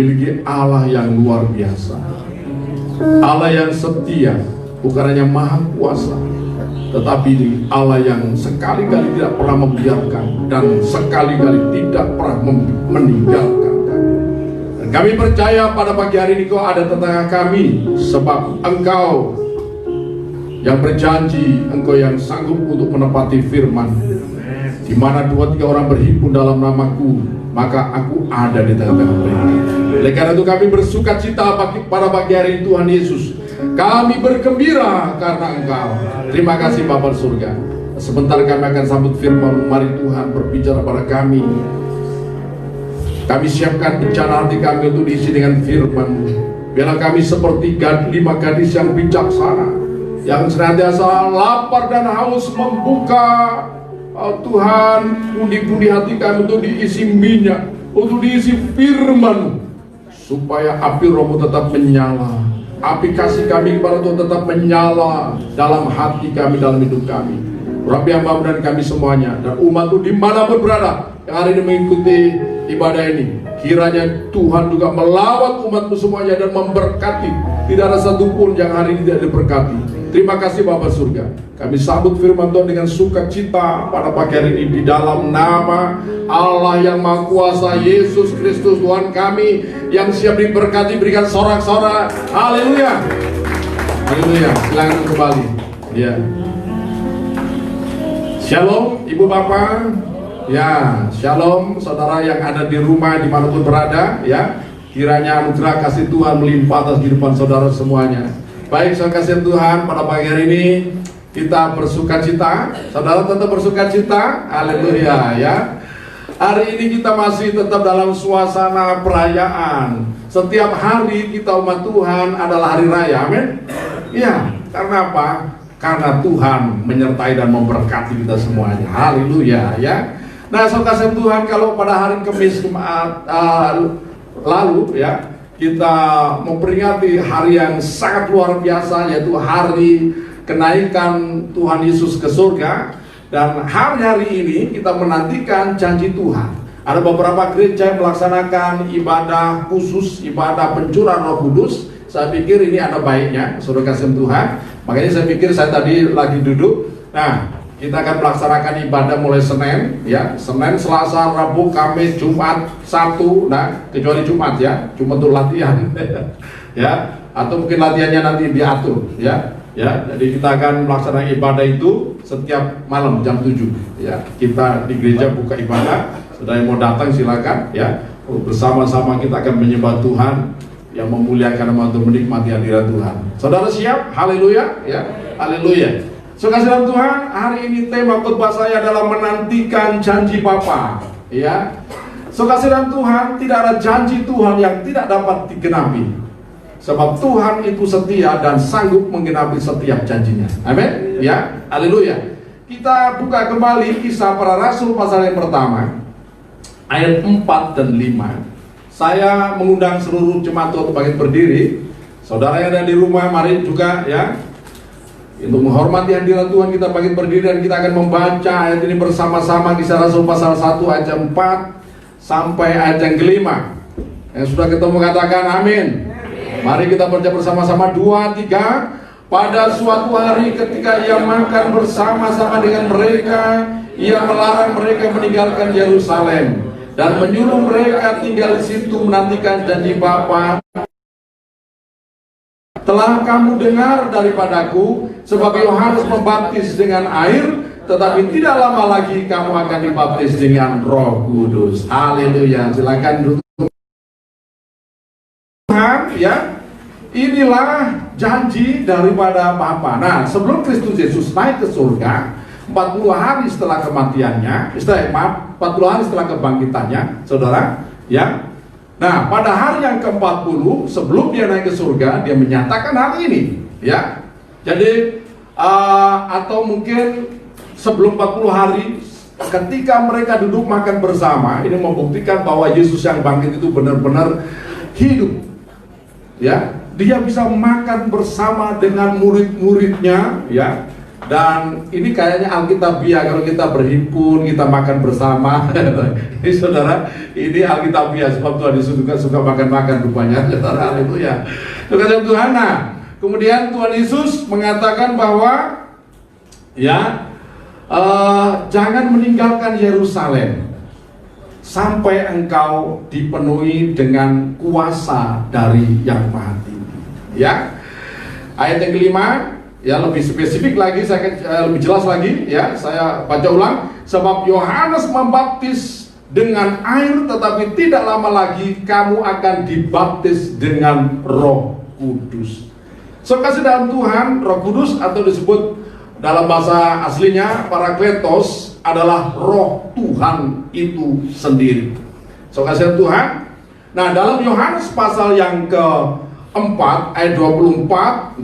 memiliki Allah yang luar biasa, Allah yang setia, bukan hanya maha kuasa, tetapi Allah yang sekali-kali tidak pernah membiarkan dan sekali-kali tidak pernah meninggalkan kami. Dan kami percaya pada pagi hari ini Kau ada tengah kami, sebab Engkau yang berjanji, Engkau yang sanggup untuk menepati firman, di mana 2-3 orang berhimpun dalam namaku, maka aku ada di tengah-tengah mereka. Oleh karena itu kami bersuka cita pada pagi hari ini Tuhan Yesus. Kami bergembira karena Engkau. Terima kasih Bapa surga. Sebentar kami akan sambut firman. Mari Tuhan berbicara pada kami. Kami siapkan bencana hati kami untuk diisi dengan firman. Biarlah kami seperti 5 gadis yang bijaksana, yang senantiasa lapar dan haus membuka Tuhan pundi-pundi hati kami untuk diisi minyak, untuk diisi firman, supaya api Roh-Mu tetap menyala, api kasih kami kepada Tuhan tetap menyala dalam hati kami, dalam hidup kami. Rabbi hamba dan kami semuanya dan umat-Mu dimanapun berada yang hari ini mengikuti ibadah ini, kiranya Tuhan juga melawat umat-Mu semuanya dan memberkati. Tidak ada satupun yang hari ini tidak diberkati. Terima kasih Bapa surga. Kami sambut firman Tuhan dengan sukacita pada pagi hari ini, di dalam nama Allah yang Maha Kuasa, Yesus Kristus Tuhan kami, yang siap diberkati. Berikan sorak-sorak haleluya. Haleluya. Silakan kembali. Ya. Shalom Ibu Bapak. Ya, shalom saudara yang ada di rumah dimanapun berada. Ya, kiranya anugerah kasih Tuhan melimpah atas kehidupan saudara semuanya. Baik, saya kasih Tuhan, pada pagi hari ini kita bersuka cita. Saudara tetap bersuka cita. Haleluya ya. Hari ini kita masih tetap dalam suasana perayaan. Setiap hari kita umat Tuhan adalah hari raya. Amin. Ya, karena apa? Karena Tuhan menyertai dan memberkati kita semuanya. Haleluya ya. Nah, saya kasih Tuhan, kalau pada hari Kamis lalu ya, kita memperingati hari yang sangat luar biasa, yaitu hari kenaikan Tuhan Yesus ke surga. Dan hari-hari ini kita menantikan janji Tuhan. Ada beberapa gereja yang melaksanakan ibadah khusus, ibadah pencurahan Roh Kudus. Saya pikir ini ada baiknya, saudara kasih Tuhan. Makanya saya pikir, saya tadi lagi duduk. Nah, kita akan melaksanakan ibadah mulai Senin, ya, Senin, Selasa, Rabu, Kamis, Jumat, Sabtu. Nah, kecuali Jumat ya, Jumat itu latihan, ya, atau mungkin latihannya nanti diatur, ya. Jadi kita akan melaksanakan ibadah itu setiap malam jam 7, ya. Kita di gereja buka ibadah. Saudara yang mau datang silakan, ya. Bersama-sama kita akan menyembah Tuhan yang memuliakan nama Tuhan, menikmati hadirat Tuhan. Saudara siap? Haleluya, ya, haleluya. Kasih Tuhan, hari ini tema khotbah saya adalah menantikan janji Bapa. Ya, kasih Tuhan, tidak ada janji Tuhan yang tidak dapat digenapi. Sebab Tuhan itu setia dan sanggup menggenapi setiap janjinya. Amin. Ya, haleluya. Kita buka kembali Kisah Para Rasul pasal yang pertama, ayat 4 dan 5. Saya mengundang seluruh jemaat untuk bangkit berdiri. Saudara yang ada di rumah, mari juga ya. Untuk menghormati hadirat Tuhan, kita bangkit berdiri dan kita akan membaca ayat ini bersama-sama. Kisah Rasul pasal 1 ayat 4 sampai ayat yang kelima. Yang sudah ketemu katakan amin. Mari kita baca bersama-sama, 2, 3. Pada suatu hari ketika ia makan bersama-sama dengan mereka, ia melarang mereka meninggalkan Yerusalem dan menyuruh mereka tinggal di situ menantikan janji Bapa. Telah kamu dengar daripadaku, sebab Yohanes membaptis dengan air, tetapi tidak lama lagi kamu akan dibaptis dengan Roh Kudus. Haleluya. Silakan duduk. Tuhan, ya, inilah janji daripada Bapa. Nah, sebelum Kristus Yesus naik ke surga, 40 hari setelah kematiannya, 40 hari setelah kebangkitannya, saudara, ya. Nah, pada hari yang ke-40 sebelum dia naik ke surga, dia menyatakan hal ini, ya. Jadi atau mungkin sebelum 40 hari, ketika mereka duduk makan bersama, ini membuktikan bahwa Yesus yang bangkit itu benar-benar hidup, ya. Dia bisa makan bersama dengan murid-muridnya, ya. Dan ini kayaknya Alkitabiah, kalau kita berhimpun, kita makan bersama. Ini saudara, ini Alkitabiah, sebab Tuhan Yesus juga suka makan-makan rupanya. Saudara, itu ya. Tuhan Tuhan. Nah, kemudian Tuhan Yesus mengatakan bahwa ya, jangan meninggalkan Yerusalem sampai engkau dipenuhi dengan kuasa dari Yang Maha Tinggi. Ya, ayat yang kelima. Ya, lebih spesifik lagi, saya lebih jelas lagi, ya, saya baca ulang. Sebab Yohanes membaptis dengan air, tetapi tidak lama lagi kamu akan dibaptis dengan Roh Kudus. So, kasih dalam Tuhan, Roh Kudus atau disebut dalam bahasa aslinya Parakletos adalah Roh Tuhan itu sendiri. So, kasih Tuhan. Nah, dalam Yohanes pasal yang keempat ayat 24,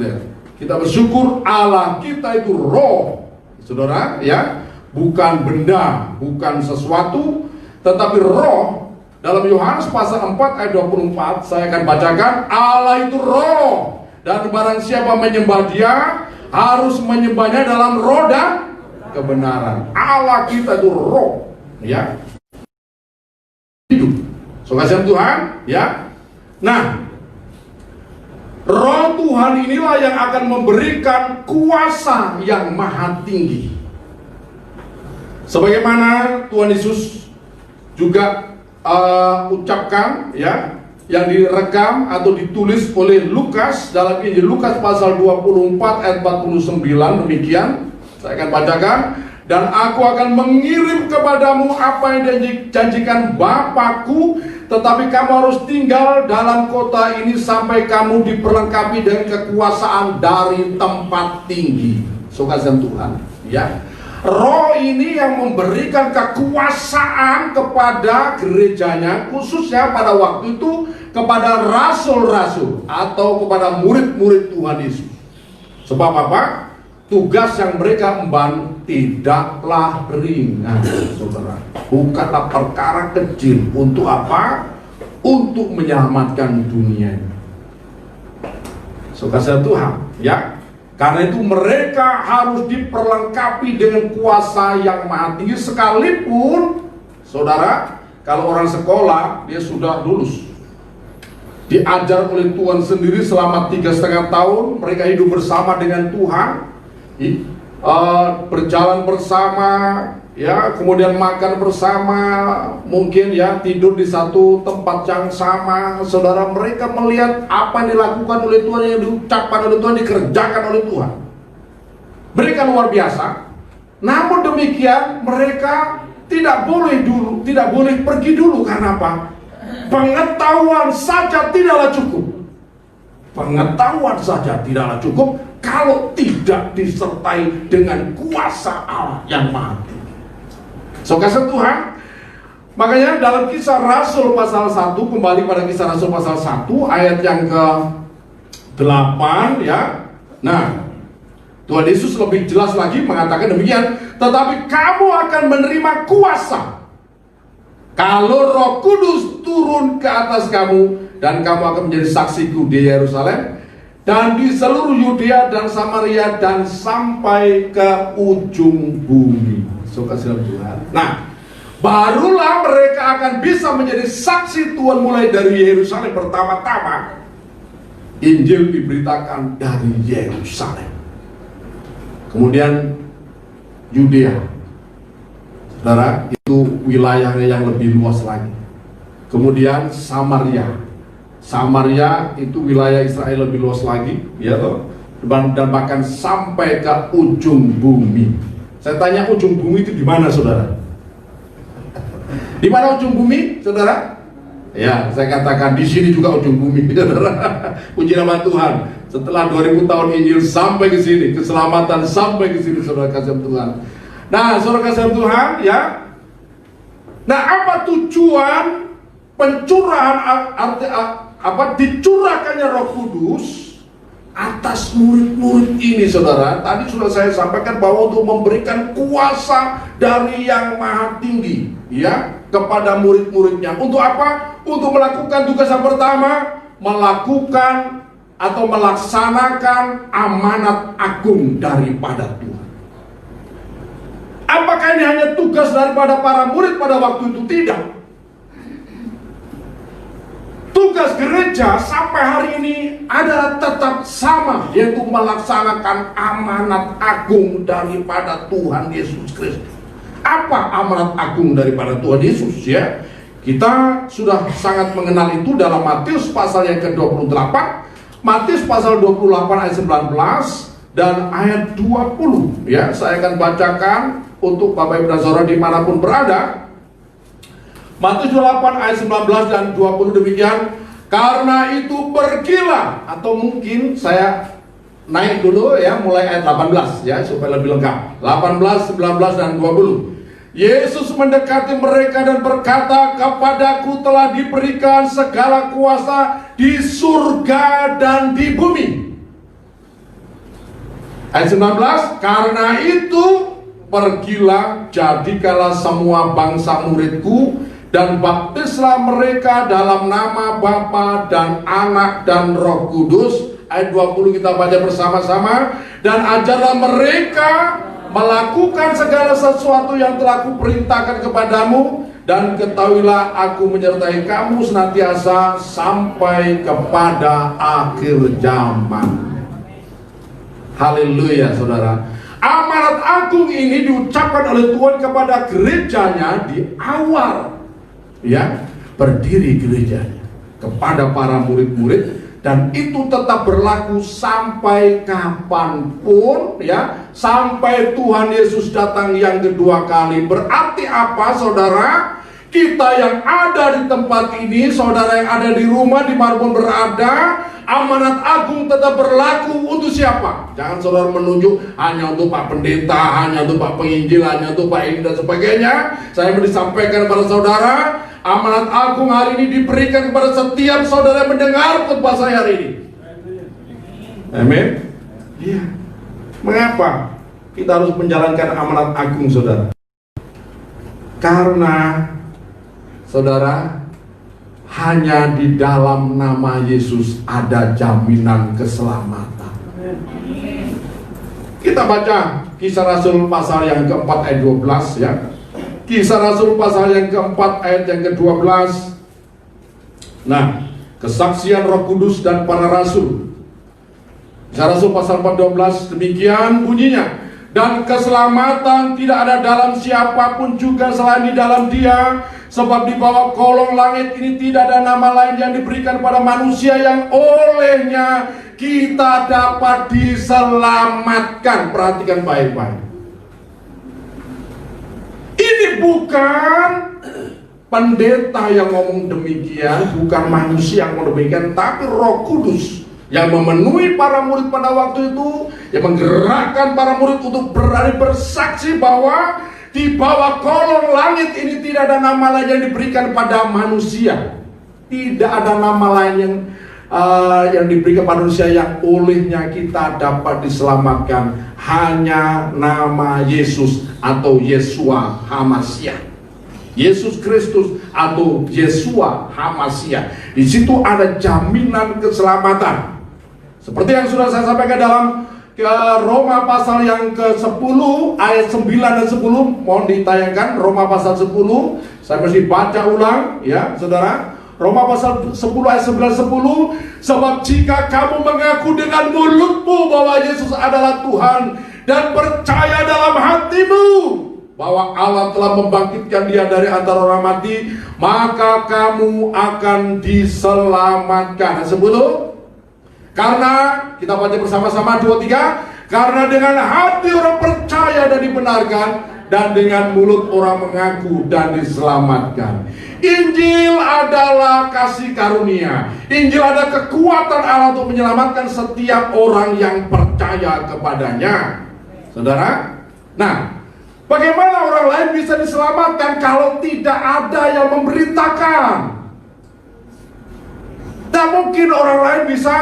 kita bersyukur Allah kita itu roh, saudara, ya, bukan benda, bukan sesuatu, tetapi roh. Dalam Yohanes pasal 4 ayat 24, saya akan bacakan, Allah itu roh, dan barang siapa menyembah dia, harus menyembahnya dalam roh dan kebenaran. Allah kita itu roh, ya, hidup. So, kasihan Tuhan, ya. Nah, Roh Tuhan inilah yang akan memberikan kuasa yang maha tinggi. Sebagaimana Tuhan Yesus juga ucapkan, ya, yang direkam atau ditulis oleh Lukas dalam Injil Lukas pasal 24 ayat 49, demikian. Saya akan bacakan. Dan aku akan mengirim kepadamu apa yang dijanjikan Bapakku, tetapi kamu harus tinggal dalam kota ini sampai kamu diperlengkapi dengan kekuasaan dari tempat tinggi. Kasihan Tuhan, ya. Roh ini yang memberikan kekuasaan kepada gerejanya, khususnya pada waktu itu kepada rasul-rasul atau kepada murid-murid Tuhan Yesus. Sebab apa? Tugas yang mereka emban tidaklah ringan, saudara. Bukanlah perkara kecil. Untuk apa? Untuk menyelamatkan dunia. Kasihan Tuhan, ya. Karena itu mereka harus diperlengkapi dengan kuasa yang maha tinggi. Sekalipun, saudara, kalau orang sekolah dia sudah lulus, diajar oleh Tuhan sendiri selama 3,5 tahun, mereka hidup bersama dengan Tuhan, berjalan bersama, ya, kemudian makan bersama, mungkin ya tidur di satu tempat yang sama. Saudara, mereka melihat apa yang dilakukan oleh Tuhan, yang diucapkan oleh Tuhan, dikerjakan oleh Tuhan. Mereka luar biasa. Namun demikian mereka tidak boleh pergi dulu. Karena apa? Pengetahuan saja tidaklah cukup. Pengetahuan saja tidaklah cukup kalau tidak disertai dengan kuasa Allah yang maha tinggi. Kasihan Tuhan. Makanya dalam Kisah Rasul pasal 1, kembali pada Kisah Rasul pasal 1 ayat yang ke-8, ya. Nah, Tuhan Yesus lebih jelas lagi mengatakan demikian, tetapi kamu akan menerima kuasa kalau Roh Kudus turun ke atas kamu, dan kamu akan menjadi saksiku di Yerusalem dan di seluruh Yudea dan Samaria dan sampai ke ujung bumi. Kasihan Tuhan. Nah, barulah mereka akan bisa menjadi saksi Tuhan mulai dari Yerusalem. Pertama-tama Injil diberitakan dari Yerusalem, kemudian Yudea, saudara, itu wilayahnya yang lebih luas lagi. Kemudian Samaria itu wilayah Israel lebih luas lagi, ya toh, dan bahkan sampai ke ujung bumi. Saya tanya, ujung bumi itu di mana, saudara? Di mana ujung bumi, saudara? Ya, saya katakan di sini juga ujung bumi, saudara. Puji nama Tuhan. Setelah 2000 tahun Injil sampai ke sini, keselamatan sampai ke sini, saudara kasihan Tuhan. Nah, saudara kasihan Tuhan, ya. Nah, apa tujuan pencurahan, dicurahkannya Roh Kudus atas murid-murid ini, saudara? Tadi sudah saya sampaikan bahwa untuk memberikan kuasa dari Yang Maha Tinggi, ya, kepada murid-muridnya. Untuk apa? Untuk melakukan tugas yang pertama, melakukan atau melaksanakan amanat agung daripada Tuhan. Apakah ini hanya tugas daripada para murid pada waktu itu? Tidak. Tugas gereja sampai hari ini adalah tetap sama, yaitu melaksanakan amanat agung daripada Tuhan Yesus Kristus. Apa amanat agung daripada Tuhan Yesus ya? Kita sudah sangat mengenal itu dalam Matius pasal yang ke-28, Matius pasal 28 ayat 19 dan ayat 20 ya. Saya akan bacakan untuk Bapak Ibu dan Saudara dimanapun berada. Matius 28 ayat 19 dan 20 demikian. Karena itu pergilah, atau mungkin saya naik dulu ya, mulai ayat 18 ya, supaya lebih lengkap. 18, 19 dan 20. Yesus mendekati mereka dan berkata, kepadaku telah diberikan segala kuasa di surga dan di bumi. Ayat 19, karena itu pergilah, jadikanlah semua bangsa muridku, dan baptislah mereka dalam nama Bapa dan Anak dan Roh Kudus. Ayat 20 kita baca bersama-sama. Dan ajarlah mereka melakukan segala sesuatu yang telah kuperintahkan kepadamu, dan ketahuilah aku menyertai kamu senantiasa sampai kepada akhir zaman. Haleluya saudara. Amanat agung ini diucapkan oleh Tuhan kepada gerejanya di awal ya berdiri gerejanya kepada para murid-murid, dan itu tetap berlaku sampai kapanpun ya, sampai Tuhan Yesus datang yang kedua kali. Berarti apa saudara? Kita yang ada di tempat ini, saudara yang ada di rumah dimanapun berada, amanat agung tetap berlaku untuk siapa? Jangan saudara menunjuk hanya untuk Pak Pendeta, hanya untuk Pak Penginjil, hanya untuk Pak ini dan sebagainya. Saya mau disampaikan kepada saudara, amanat agung hari ini diberikan kepada setiap saudara yang mendengar khotbah saya hari ini. Amin. Iya. Mengapa kita harus menjalankan amanat agung saudara? Karena saudara, hanya di dalam nama Yesus ada jaminan keselamatan. Kita baca Kisah Rasul pasal yang keempat ayat 12 ya. Kisah Rasul pasal yang keempat ayat yang ke-12. Nah, kesaksian Roh Kudus dan para rasul. Kisah Rasul pasal 4:12 demikian bunyinya. Dan keselamatan tidak ada dalam siapapun juga selain di dalam Dia, sebab di bawah kolong langit ini tidak ada nama lain yang diberikan pada manusia yang olehnya kita dapat diselamatkan. Perhatikan baik-baik. Ini bukan pendeta yang ngomong demikian, bukan manusia yang ngomong demikian, tapi Roh Kudus yang memenuhi para murid pada waktu itu, yang menggerakkan para murid untuk berani bersaksi bahwa di bawah kolong langit ini tidak ada nama lain yang diberikan pada manusia. Tidak ada nama lain yang diberikan pada manusia yang olehnya kita dapat diselamatkan. Hanya nama Yesus atau Yeshua HaMashiach. Yesus Kristus atau Yeshua HaMashiach. Di situ ada jaminan keselamatan. Seperti yang sudah saya sampaikan dalam Roma pasal yang ke-10 ayat 9 dan 10, mohon ditayangkan Roma pasal 10. Saya mesti baca ulang ya saudara. Roma pasal 10 ayat 9 10. Sebab jika kamu mengaku dengan mulutmu bahwa Yesus adalah Tuhan dan percaya dalam hatimu bahwa Allah telah membangkitkan Dia dari antara orang mati, maka kamu akan diselamatkan. 10. Karena kita baca bersama-sama 2, 3. Karena dengan hati orang percaya dan dibenarkan, dan dengan mulut orang mengaku dan diselamatkan. Injil adalah kasih karunia. Injil adalah kekuatan Allah untuk menyelamatkan setiap orang yang percaya kepadanya. Saudara, nah, bagaimana orang lain bisa diselamatkan kalau tidak ada yang memberitakan? Tak mungkin orang lain bisa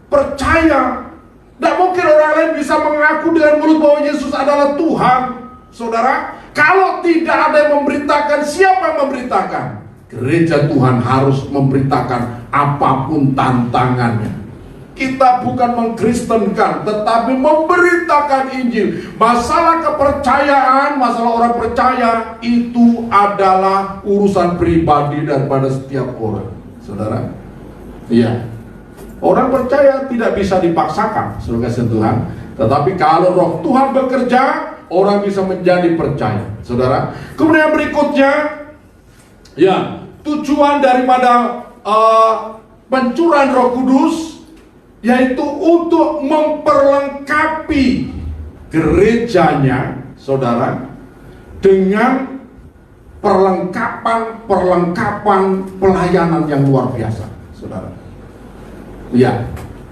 percaya. Tidak mungkin orang lain bisa mengaku dengan mulut bahwa Yesus adalah Tuhan. Saudara, kalau tidak ada yang memberitakan, siapa yang memberitakan? Gereja Tuhan harus memberitakan apapun tantangannya. Kita bukan mengkristenkan, tetapi memberitakan Injil. Masalah kepercayaan, masalah orang percaya, itu adalah urusan pribadi daripada setiap orang. Saudara, iya, orang percaya tidak bisa dipaksakan, saudara kasih Tuhan. Tetapi kalau roh Tuhan bekerja, orang bisa menjadi percaya, saudara. Kemudian berikutnya, ya, tujuan daripada pencurahan Roh Kudus yaitu untuk memperlengkapi gerejanya, saudara, dengan perlengkapan pelayanan yang luar biasa, saudara. Ya,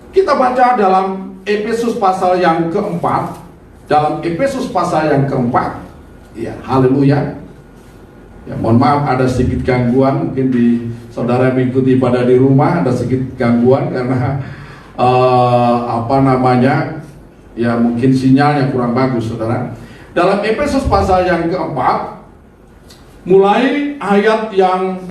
kita baca dalam Efesus pasal yang keempat, ya, haleluya. Ya, mohon maaf ada sedikit gangguan, mungkin di saudara mengikuti ibadah di rumah ada sedikit gangguan karena ya mungkin sinyalnya kurang bagus, saudara. Dalam Efesus pasal yang keempat, mulai ayat yang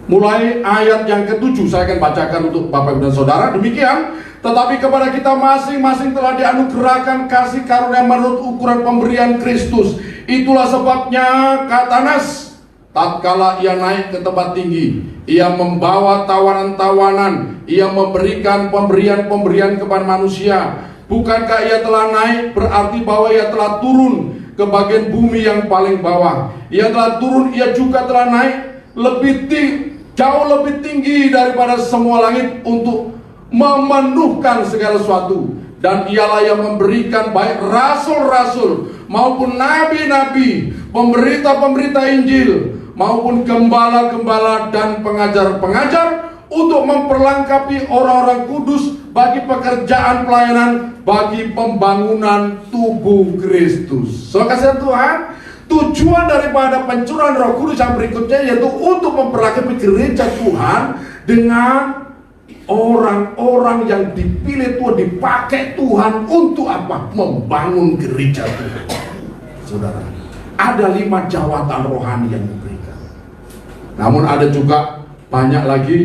mulai ayat yang ke-7 saya akan bacakan untuk Bapak Ibu dan Saudara. Demikian, tetapi kepada kita masing-masing telah dianugerahkan kasih karunia menurut ukuran pemberian Kristus. Itulah sebabnya kata Nas, tatkala ia naik ke tempat tinggi, ia membawa tawanan-tawanan, ia memberikan pemberian-pemberian kepada manusia. Bukankah ia telah naik, berarti bahwa ia telah turun ke bagian bumi yang paling bawah. Ia telah turun, ia juga telah naik jauh lebih tinggi daripada semua langit untuk memenuhkan segala sesuatu. Dan ialah yang memberikan baik rasul-rasul maupun nabi-nabi, pemberita-pemberita Injil, maupun gembala-gembala dan pengajar-pengajar untuk memperlengkapi orang-orang kudus bagi pekerjaan pelayanan, bagi pembangunan tubuh Kristus. So, kasih Tuhan, tujuan daripada pencurahan Roh Kudus yang berikutnya yaitu untuk memperlengkapi gereja Tuhan dengan orang-orang yang dipilih Tuhan, dipakai Tuhan untuk apa? Membangun gereja Tuhan. Saudara, ada 5 jawatan rohani yang diberikan. Namun ada juga banyak lagi,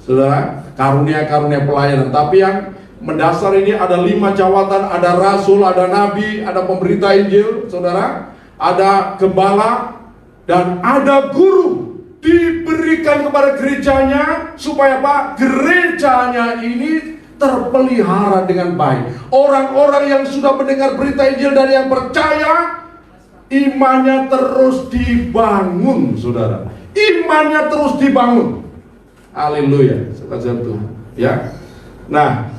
saudara, karunia-karunia pelayanan. Tapi yang mendasar ini ada 5 jawatan. Ada rasul, ada nabi, ada pemberita Injil, saudara, ada gembala, dan ada guru. Diberikan kepada gerejanya supaya apa? Gerejanya ini terpelihara dengan baik. Orang-orang yang sudah mendengar berita Injil dan yang percaya, imannya terus dibangun, saudara. Imannya terus dibangun. Haleluya, saudara Tuhan. Ya. Nah,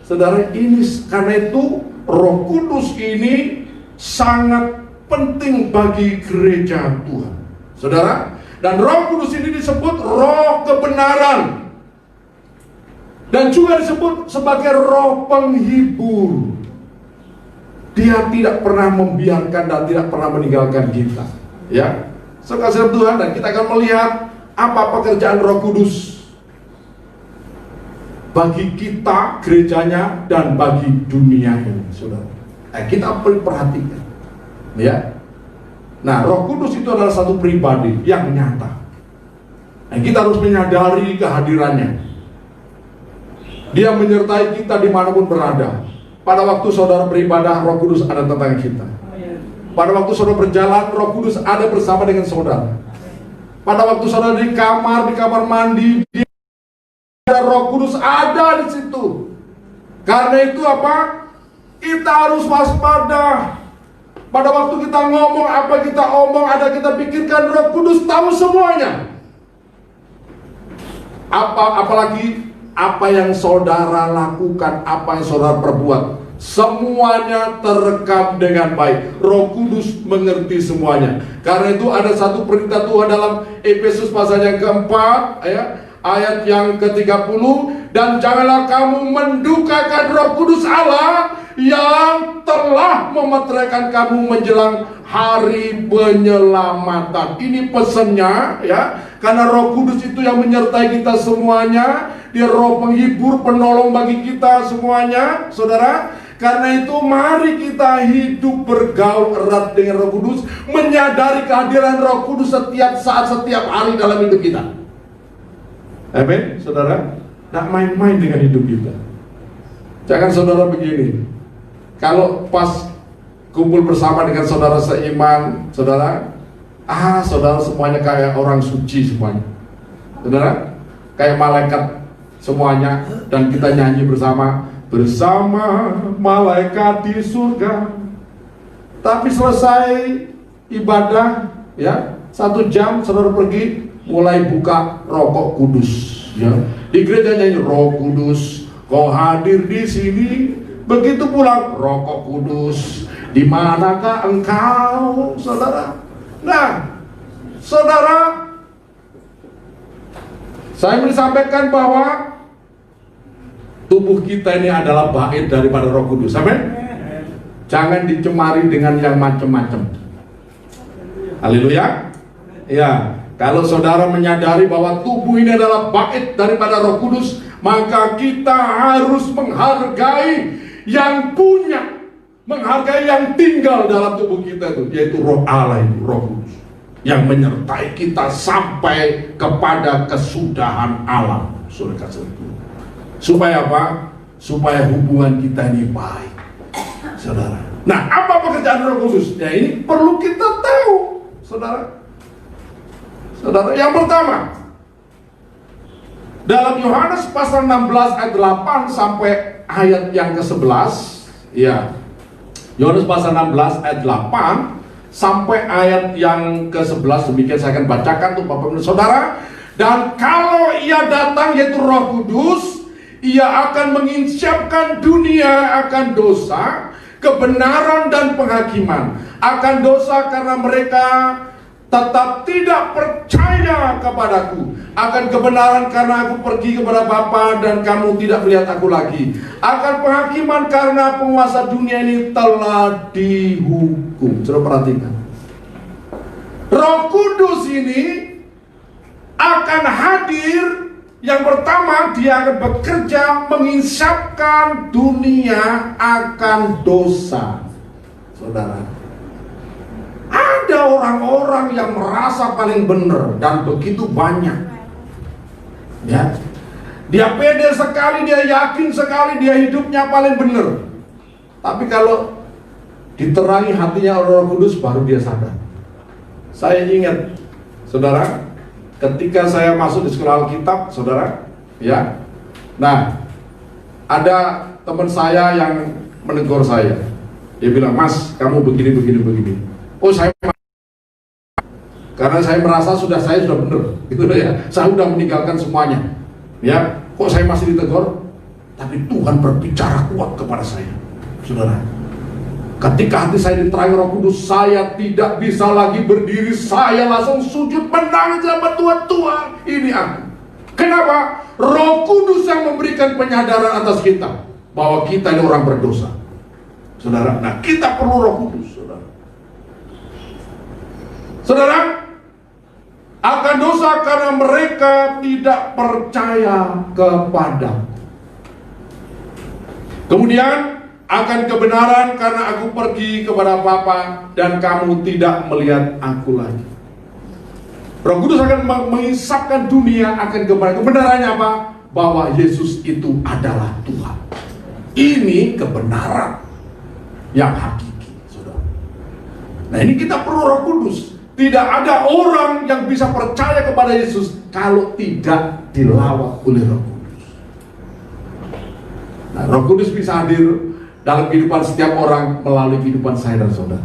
saudara, ini karena itu Roh Kudus ini sangat penting bagi gereja Tuhan, saudara. Dan Roh Kudus ini disebut Roh kebenaran, dan juga disebut sebagai Roh penghibur. Dia tidak pernah membiarkan dan tidak pernah meninggalkan kita, ya. Sekasihan Tuhan, dan kita akan melihat apa pekerjaan Roh Kudus bagi kita, gerejanya, dan bagi dunia ini, saudara. Kita perlu perhatikan, ya. Nah, Roh Kudus itu adalah satu pribadi yang nyata. Kita harus menyadari kehadirannya. Dia menyertai kita dimanapun berada. Pada waktu saudara beribadah, Roh Kudus ada tentang kita. Pada waktu saudara berjalan, Roh Kudus ada bersama dengan saudara. Pada waktu saudara di kamar mandi, Roh Kudus ada di situ. Karena itu apa? Kita harus waspada. Pada waktu kita ngomong, apa kita omong, ada kita pikirkan, Roh Kudus tahu semuanya. Apalagi apa yang saudara lakukan, apa yang saudara perbuat, semuanya terekam dengan baik. Roh Kudus mengerti semuanya. Karena itu ada satu perintah Tuhan dalam Efesus pasal yang keempat, ayat yang ke-30, dan janganlah kamu mendukakan Roh Kudus Allah yang telah memeteraikan kamu menjelang hari penyelamatan. Ini pesannya, ya, karena Roh Kudus itu yang menyertai kita semuanya. Dia Roh penghibur, penolong bagi kita semuanya, saudara. Karena itu mari kita hidup bergaul erat dengan Roh Kudus, menyadari kehadiran Roh Kudus setiap saat, setiap hari dalam hidup kita. Amin, saudara. Tidak main-main dengan hidup kita. Jangan saudara begini, kalau pas kumpul bersama dengan saudara seiman, saudara, saudara semuanya kayak orang suci semuanya, saudara, kayak malaikat semuanya, dan kita nyanyi bersama malaikat di surga. Tapi selesai ibadah, ya, 1 jam saudara pergi, mulai buka rokok kudus, ya. Di gereja nyanyi Roh Kudus, kau hadir di sini. Begitu pulang, rokok kudus, di manakah engkau, saudara? Nah, saudara, saya ingin sampaikan bahwa tubuh kita ini adalah bait daripada Roh Kudus. Amin. Jangan dicemari dengan yang macam-macam. Haleluya. Ya, kalau saudara menyadari bahwa tubuh ini adalah bait daripada Roh Kudus, maka kita harus menghargai yang punya, menghargai yang tinggal dalam tubuh kita itu, yaitu Roh Allah, itu Roh Kudus, yang menyertai kita sampai kepada kesudahan alam. Supaya apa? Supaya hubungan kita ini baik, saudara. Nah, apa pekerjaan Roh Kudus? Ya, ini perlu kita tahu, saudara. Saudara, yang pertama, dalam Yohanes pasal 16 ayat 8 sampai ayat yang ke-11, ya, Yohanes pasal 16 ayat 8 sampai ayat yang ke-11, demikian saya akan bacakan untuk Bapak dan Saudara. Dan kalau ia datang, yaitu Roh Kudus, ia akan menginsyapkan dunia akan dosa, kebenaran dan penghakiman. Akan dosa karena mereka tetap tidak percaya kepadaku, akan kebenaran karena aku pergi kepada Bapa dan kamu tidak melihat aku lagi, akan penghakiman karena penguasa dunia ini telah dihukum. Coba perhatikan, Roh Kudus ini akan hadir. Yang pertama, dia akan bekerja menginsapkan dunia akan dosa. Saudara, ada orang-orang yang merasa paling benar dan begitu banyak, ya. Dia pede sekali, dia yakin sekali dia hidupnya paling benar. Tapi kalau diterangi hatinya Roh Kudus, baru dia sadar. Saya ingat, saudara, ketika saya masuk di sekolah Alkitab, saudara, ya. Nah, ada teman saya yang menegur saya. Dia bilang, "Mas, kamu begini. Oh, karena saya merasa saya sudah benar, gitu ya. Saya sudah meninggalkan semuanya. Ya, kok saya masih ditegur? Tapi Tuhan berbicara kuat kepada saya, saudara. Ketika hati saya diterangi Roh Kudus, saya tidak bisa lagi berdiri. Saya langsung sujud menangis sama Tuhan, ini aku. Kenapa? Roh Kudus yang memberikan penyadaran atas kita bahwa kita ini orang berdosa, saudara. Nah, kita perlu Roh Kudus, saudara. Saudara, akan dosa karena mereka tidak percaya kepada. Kemudian akan kebenaran karena aku pergi kepada Bapa dan kamu tidak melihat aku lagi. Roh Kudus akan mengisapkan dunia akan kebenaran. Kebenarannya apa? Bahwa Yesus itu adalah Tuhan. Ini kebenaran yang hakiki, saudara. Nah, ini kita perlu Roh Kudus. Tidak ada orang yang bisa percaya kepada Yesus kalau tidak dilawat oleh Roh Kudus. Nah, Roh Kudus bisa hadir dalam kehidupan setiap orang melalui kehidupan saya dan saudara.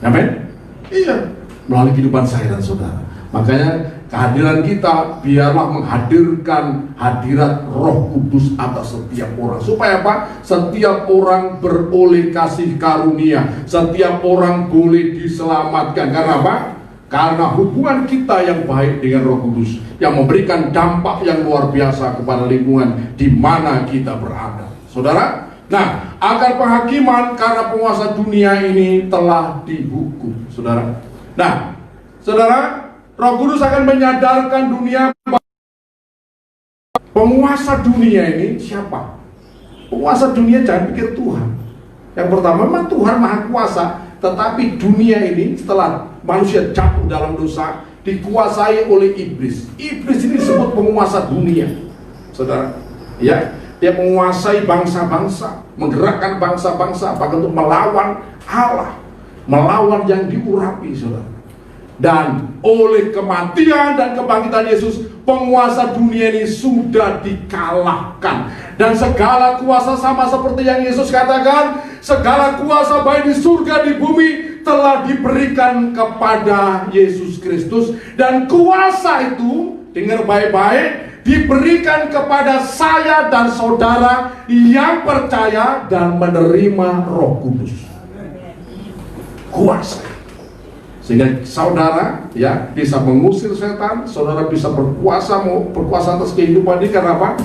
Amin? Iya, melalui kehidupan saya dan saudara. Makanya kehadiran kita biarlah menghadirkan hadirat Roh Kudus atas setiap orang. Supaya apa? Setiap orang beroleh kasih karunia, setiap orang boleh diselamatkan. Karena apa? Karena hubungan kita yang baik dengan Roh Kudus yang memberikan dampak yang luar biasa kepada lingkungan di mana kita berada. Saudara? Nah, akan penghakiman karena penguasa dunia ini telah dihukum, saudara. Nah, saudara, Roh Kudus akan menyadarkan dunia. Penguasa dunia ini siapa? Penguasa dunia jangan pikir Tuhan. Yang pertama, memang Tuhan Maha Kuasa, tetapi dunia ini setelah manusia jatuh dalam dosa, dikuasai oleh iblis. Iblis ini disebut penguasa dunia, saudara. Ya, dia menguasai bangsa-bangsa, menggerakkan bangsa-bangsa bahkan untuk melawan Allah, melawan yang diurapi, saudara. Dan oleh kematian dan kebangkitan Yesus, penguasa dunia ini sudah dikalahkan. Dan segala kuasa, sama seperti yang Yesus katakan, segala kuasa baik di surga di bumi telah diberikan kepada Yesus Kristus. Dan kuasa itu, dengar baik-baik, diberikan kepada saya dan saudara yang percaya dan menerima Roh Kudus. Kuasa. Sehingga saudara ya bisa mengusir setan, saudara bisa berkuasa atas kehidupan ini. Karena apa?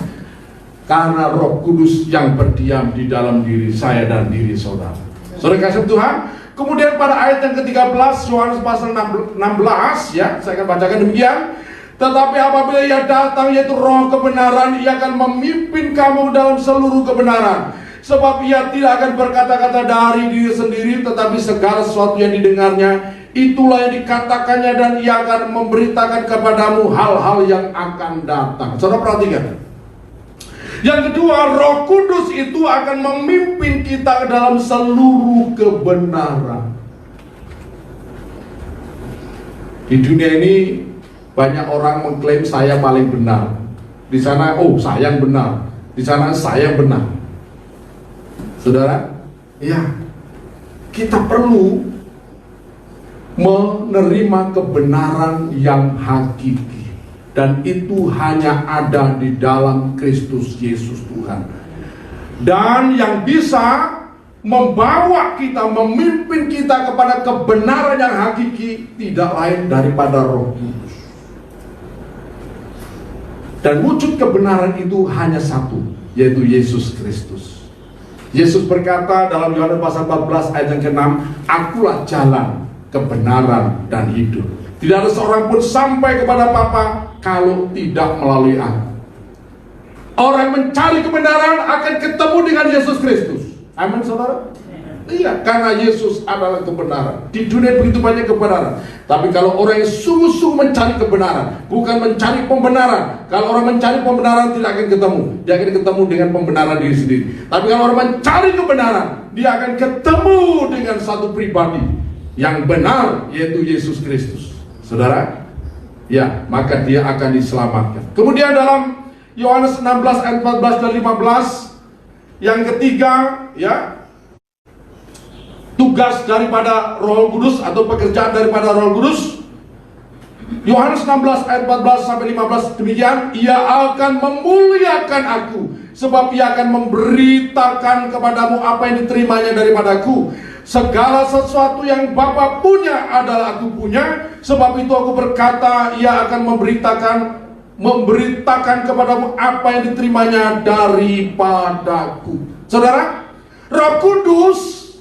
Karena Roh Kudus yang berdiam di dalam diri saya dan diri saudara. Saudara kasih Tuhan. Kemudian pada ayat yang ke-13 Yohanes pasal 16 ya, saya akan bacakan demikian. Tetapi apabila ia datang, yaitu Roh kebenaran, ia akan memimpin kamu dalam seluruh kebenaran. Sebab ia tidak akan berkata-kata dari diri sendiri, tetapi segala sesuatu yang didengarnya itulah yang dikatakannya, dan ia akan memberitakan kepadamu hal-hal yang akan datang. Saudara perhatikan. Yang kedua, Roh Kudus itu akan memimpin kita dalam seluruh kebenaran. Di dunia ini banyak orang mengklaim saya paling benar. Di sana, saya yang benar. Di sana saya yang benar. Saudara, ya, kita perlu menerima kebenaran yang hakiki, dan itu hanya ada di dalam Kristus Yesus Tuhan. Dan yang bisa membawa kita, memimpin kita kepada kebenaran yang hakiki tidak lain daripada Roh Kudus. Dan wujud kebenaran itu hanya satu, yaitu Yesus Kristus. Yesus berkata dalam Yohanes pasal 14 ayat yang ke-6, akulah jalan, kebenaran, dan hidup. Tidak ada seorang pun sampai kepada Bapa kalau tidak melalui aku. Orang mencari kebenaran akan ketemu dengan Yesus Kristus. Amin, saudara? Iya, karena Yesus adalah kebenaran. Di dunia begitu banyak kebenaran. Tapi kalau orang yang sungguh-sungguh mencari kebenaran, bukan mencari pembenaran. Kalau orang mencari pembenaran tidak akan ketemu. Dia akan ketemu dengan pembenaran diri sendiri. Tapi kalau orang mencari kebenaran, dia akan ketemu dengan satu pribadi yang benar, yaitu Yesus Kristus. Saudara, ya, maka dia akan diselamatkan. Kemudian dalam Yohanes 16 ayat 14 dan 15, yang ketiga, ya, tugas daripada Roh Kudus atau pekerjaan daripada Roh Kudus. Yohanes 16 ayat 14 sampai 15 demikian, ia akan memuliakan aku, sebab ia akan memberitakan kepadamu apa yang diterimanya daripadaku. Segala sesuatu yang Bapa punya adalah aku punya. Sebab itu aku berkata, ia akan memberitakan kepadamu apa yang diterimanya daripadaku. Saudara, Roh Kudus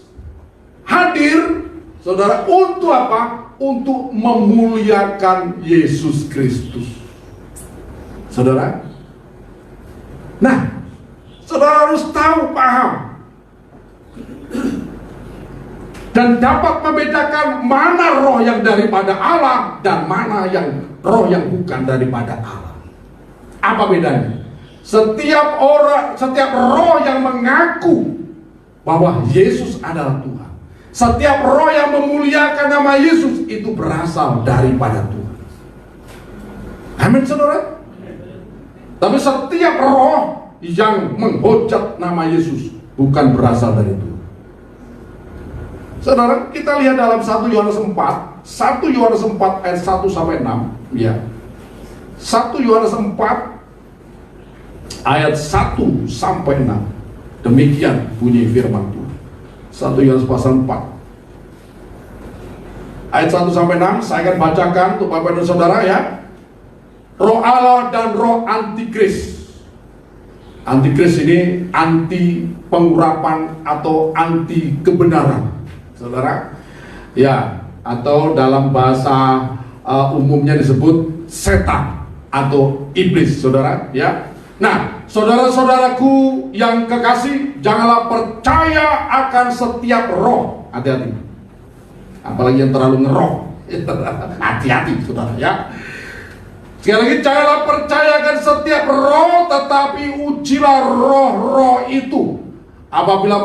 hadir, saudara, untuk apa? Untuk memuliakan Yesus Kristus. Saudara, nah, saudara harus tahu, paham, dan dapat membedakan mana roh yang daripada Allah dan mana yang roh yang bukan daripada Allah. Apa bedanya? Setiap roh yang mengaku bahwa Yesus adalah Tuhan, setiap roh yang memuliakan nama Yesus, itu berasal daripada Tuhan. Amin, saudara. Tapi setiap roh yang menghujat nama Yesus bukan berasal dari Tuhan. Saudara, kita lihat dalam 1 Yohanes 4 ayat 1 sampai 6, ya. 1 Yohanes 4 ayat 1 sampai 6. Demikian bunyi firman Tuhan. 1 Yohanes pasal 4 ayat 1 sampai 6, saya akan bacakan untuk Bapak dan Saudara, ya. Roh Allah dan roh antikris. Antikris ini anti pengurapan atau anti kebenaran, saudara, ya, atau dalam bahasa umumnya disebut setan atau iblis, saudara, ya. Nah, saudara-saudaraku yang kekasih, janganlah percaya akan setiap roh. Hati-hati, apalagi yang terlalu ngeroh, Hati-hati saudara ya. Sekali lagi, janganlah percayakan setiap roh, tetapi ujilah roh-roh itu. Apakah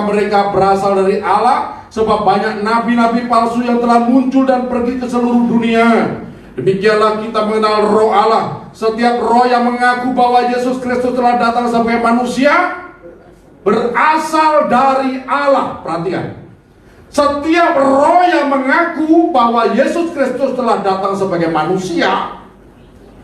mereka berasal dari Allah? Sebab banyak nabi-nabi palsu yang telah muncul dan pergi ke seluruh dunia. Demikianlah kita mengenal roh Allah. Setiap roh yang mengaku bahwa Yesus Kristus telah datang sebagai manusia berasal dari Allah. Perhatikan, setiap roh yang mengaku bahwa Yesus Kristus telah datang sebagai manusia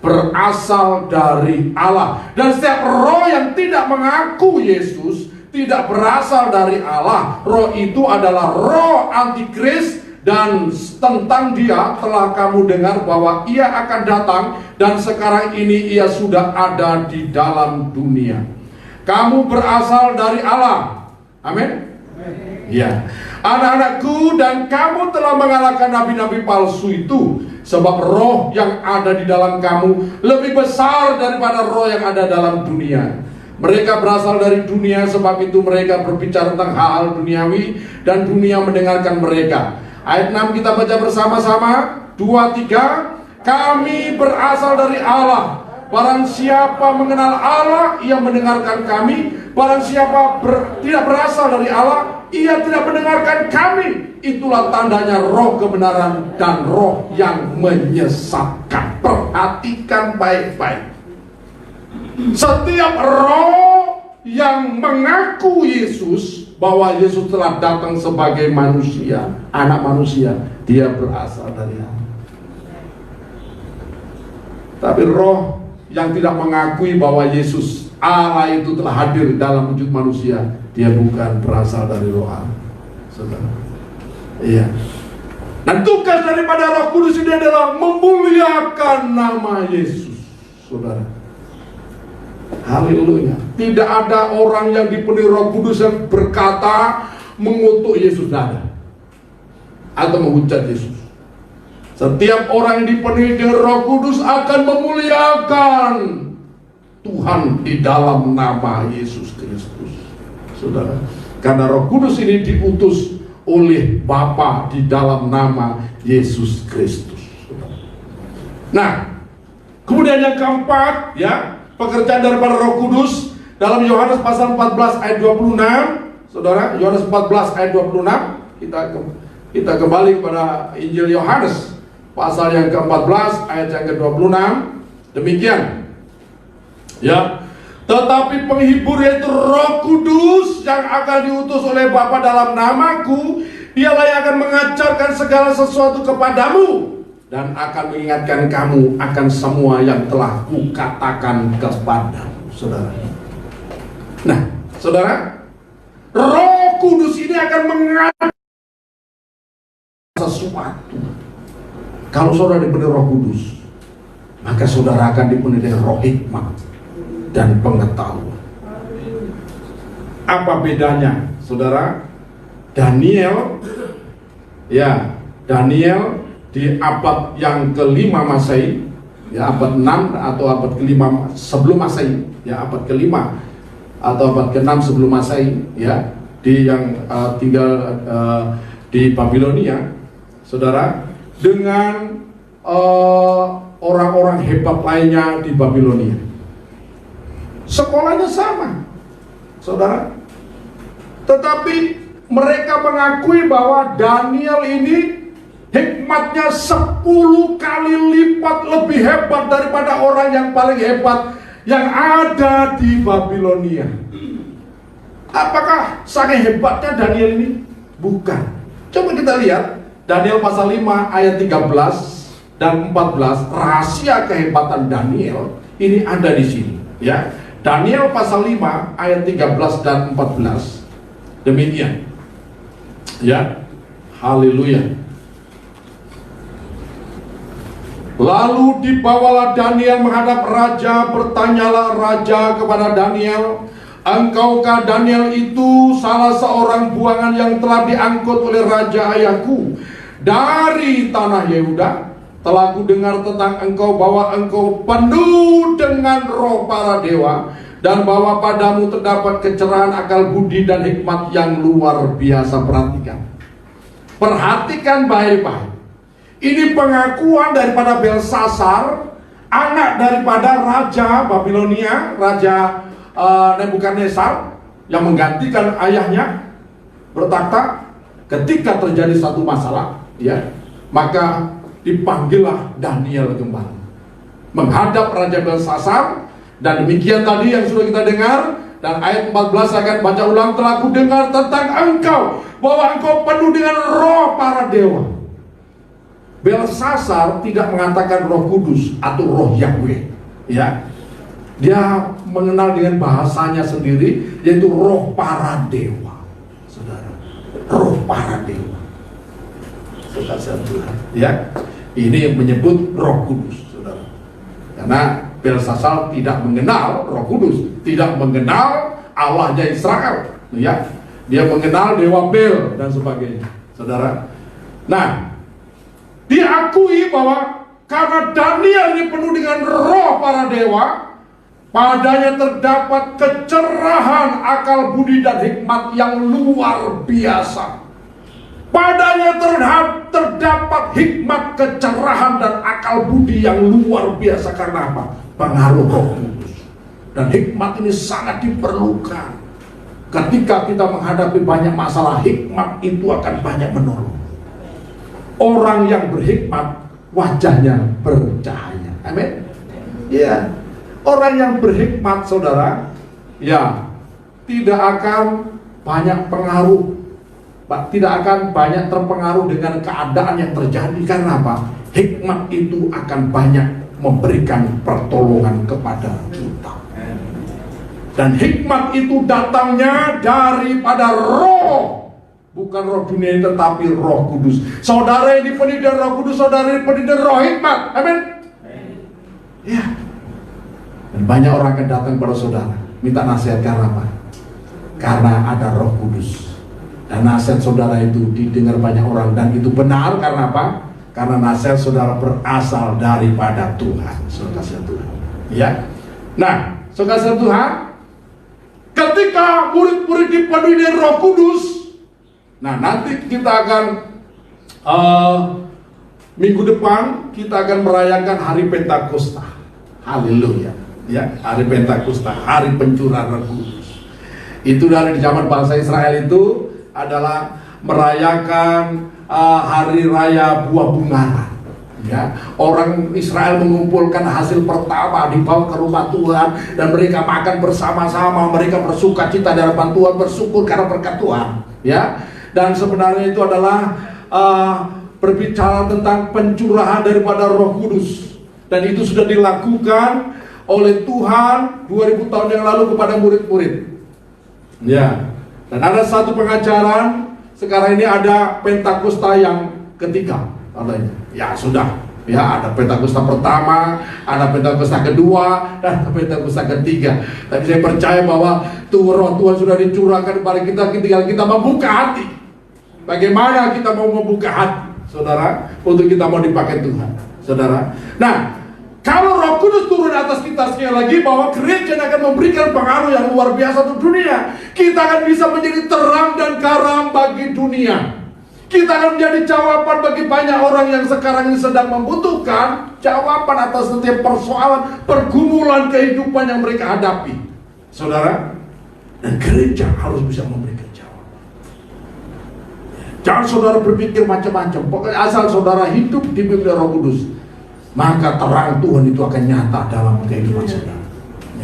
berasal dari Allah. Dan setiap roh yang tidak mengaku Yesus tidak berasal dari Allah. Roh itu adalah roh antikris, dan tentang dia telah kamu dengar bahwa ia akan datang, dan sekarang ini ia sudah ada di dalam dunia. Kamu berasal dari Allah. Amin. Ya, anak-anakku, dan kamu telah mengalahkan nabi-nabi palsu itu, sebab roh yang ada di dalam kamu lebih besar daripada roh yang ada dalam dunia. Mereka berasal dari dunia, sebab itu mereka berbicara tentang hal-hal duniawi, dan dunia mendengarkan mereka. Ayat 6 kita baca bersama-sama. 2, 3. Kami berasal dari Allah. Barang siapa mengenal Allah, ia mendengarkan kami. Barang siapa tidak berasal dari Allah, ia tidak mendengarkan kami. Itulah tandanya roh kebenaran dan roh yang menyesatkan. Perhatikan baik-baik. Setiap roh yang mengaku Yesus, bahwa Yesus telah datang sebagai manusia, anak manusia, dia berasal dari Allah. Tapi roh yang tidak mengakui bahwa Yesus Allah itu telah hadir dalam wujud manusia, dia bukan berasal dari roh Allah. Saudara. Iya. Dan tugas daripada Roh Kudus ini adalah memuliakan nama Yesus. Saudara. Haleluya. Tidak ada orang yang dipenuhi Roh Kudus yang berkata mengutuk Yesus, nada, atau menghujat Yesus. Setiap orang yang dipenuhi dengan Roh Kudus akan memuliakan Tuhan di dalam nama Yesus Kristus. Saudara, karena Roh Kudus ini diutus oleh Bapa di dalam nama Yesus Kristus. Nah, kemudian yang keempat, ya, pekerjaan daripada Roh Kudus dalam Yohanes pasal 14 ayat 26. Saudara, Yohanes 14 ayat 26. Kita kembali kepada Injil Yohanes pasal yang ke-14 ayat yang ke-26. Demikian. Ya. Tetapi penghibur, yaitu Roh Kudus, yang akan diutus oleh Bapa dalam namaku, dialah yang akan mengajarkan segala sesuatu kepadamu dan akan mengingatkan kamu akan semua yang telah kukatakan kepadamu. Saudara. Nah, saudara, Roh Kudus ini akan mengajarkan sesuatu. Kalau saudara dipenuhi Roh Kudus, maka saudara akan dipenuhi dengan roh hikmat dan pengetahuan. Apa bedanya, saudara? Daniel, ya, Daniel di abad yang kelima Masehi, ya, abad 6 atau abad kelima sebelum Masehi, ya, abad kelima atau abad ke-6 sebelum Masehi, ya, di yang tinggal di Babilonia, saudara, dengan orang-orang hebat lainnya di Babilonia. Sekolahnya sama, saudara, tetapi mereka mengakui bahwa Daniel ini hikmatnya 10 kali lipat lebih hebat daripada orang yang paling hebat yang ada di Babilonia. Apakah sangat hebatnya Daniel ini? Bukan. Coba kita lihat Daniel pasal 5 ayat 13 dan 14. Rahasia kehebatan Daniel ini ada di sini, ya. Daniel pasal 5 ayat 13 dan 14. Demikian. Ya. Haleluya. Lalu dibawalah Daniel menghadap raja. Bertanyalah raja kepada Daniel, engkaukah Daniel itu salah seorang buangan yang telah diangkut oleh raja ayahku dari tanah Yehuda? Telah ku dengar tentang engkau bahwa engkau penuh dengan roh para dewa, dan bahwa padamu terdapat kecerahan akal budi dan hikmat yang luar biasa. Perhatikan, Perhatikan baik-baik. Ini pengakuan daripada Belsasar, anak daripada Raja Babilonia, Raja Nebukadnezar, yang menggantikan ayahnya bertakhta. Ketika terjadi satu masalah, ya, maka dipanggillah Daniel kembali menghadap Raja Belsasar. Dan demikian tadi yang sudah kita dengar. Dan ayat 14 akan baca ulang. Telah ku dengar tentang engkau, bahwa engkau penuh dengan roh para dewa. Belsasar tidak mengatakan Roh Kudus atau Roh Yahweh, ya. Dia mengenal dengan bahasanya sendiri, yaitu roh para dewa. Saudara, roh para dewa. Saudara, ya. Ini yang menyebut Roh Kudus, saudara. Karena Belsasar tidak mengenal Roh Kudus, tidak mengenal Allahnya Israel, ya. Dia mengenal dewa Bel dan sebagainya, saudara. Nah, diakui bahwa karena Daniel ini penuh dengan roh para dewa, padanya terdapat kecerahan akal budi dan hikmat yang luar biasa. Padanya terdapat hikmat, kecerahan dan akal budi yang luar biasa. Karena apa? Pengaruh Roh Kudus. Dan hikmat ini sangat diperlukan. Ketika kita menghadapi banyak masalah, hikmat itu akan banyak menolong. Orang yang berhikmat, wajahnya bercahaya. Amin. Ya, orang yang berhikmat, saudara, ya, tidak akan banyak pengaruh, tidak akan banyak terpengaruh dengan keadaan yang terjadi. Karena apa? Hikmat itu akan banyak memberikan pertolongan kepada kita. Dan hikmat itu datangnya daripada roh, bukan roh dunia ini, tetapi Roh Kudus. Saudara yang dipenuhi dengan Roh Kudus, saudara yang dipenuhi dengan roh hikmat. Amin. Ya. Dan banyak orang akan datang kepada saudara minta nasihat. Karena apa? Karena ada Roh Kudus. Dan nasihat saudara itu didengar banyak orang, dan itu benar. Karena apa? Karena nasihat saudara berasal daripada Tuhan. Saudara Tuhan, ya. Nah, saudara Tuhan, ketika murid-murid dipenuhi dengan Roh Kudus, nah, nanti kita akan minggu depan kita akan merayakan hari Pentakosta. Haleluya, ya, hari Pentakosta, hari pencurahan Roh Kudus. Itu dari zaman bangsa Israel itu adalah merayakan hari raya buah bunga, ya. Orang Israel mengumpulkan hasil pertama, dibawa ke rumah Tuhan, dan mereka makan bersama-sama. Mereka bersuka cita di hadapan Tuhan, bersyukur karena berkat Tuhan, ya. Dan sebenarnya itu adalah berbicara tentang pencurahan daripada Roh Kudus. Dan itu sudah dilakukan oleh Tuhan 2000 tahun yang lalu kepada murid-murid, ya. Dan ada satu pengajaran. Sekarang ini ada Pentakosta yang ketiga, katanya. Ya sudah, ya, ada Pentakosta pertama, ada Pentakosta kedua, dan ada Pentakosta ketiga. Tapi saya percaya bahwa Roh Tuhan sudah dicurahkan kepada kita, tinggal kita membuka hati. Bagaimana kita mau membuka hati, saudara, untuk kita mau dipakai Tuhan, saudara. Nah, kalau Roh Kudus turun atas kita sekali lagi, bahwa gereja akan memberikan pengaruh yang luar biasa untuk dunia. Kita akan bisa menjadi terang dan garam bagi dunia. Kita akan menjadi jawaban bagi banyak orang yang sekarang ini sedang membutuhkan jawaban atas setiap persoalan, pergumulan kehidupan yang mereka hadapi, saudara. Dan gereja harus bisa memberikan jawaban. Jangan saudara berpikir macam-macam. Pokoknya asal saudara hidup dipimpin Roh Kudus, maka terang Tuhan itu akan nyata dalam kehidupan saudara,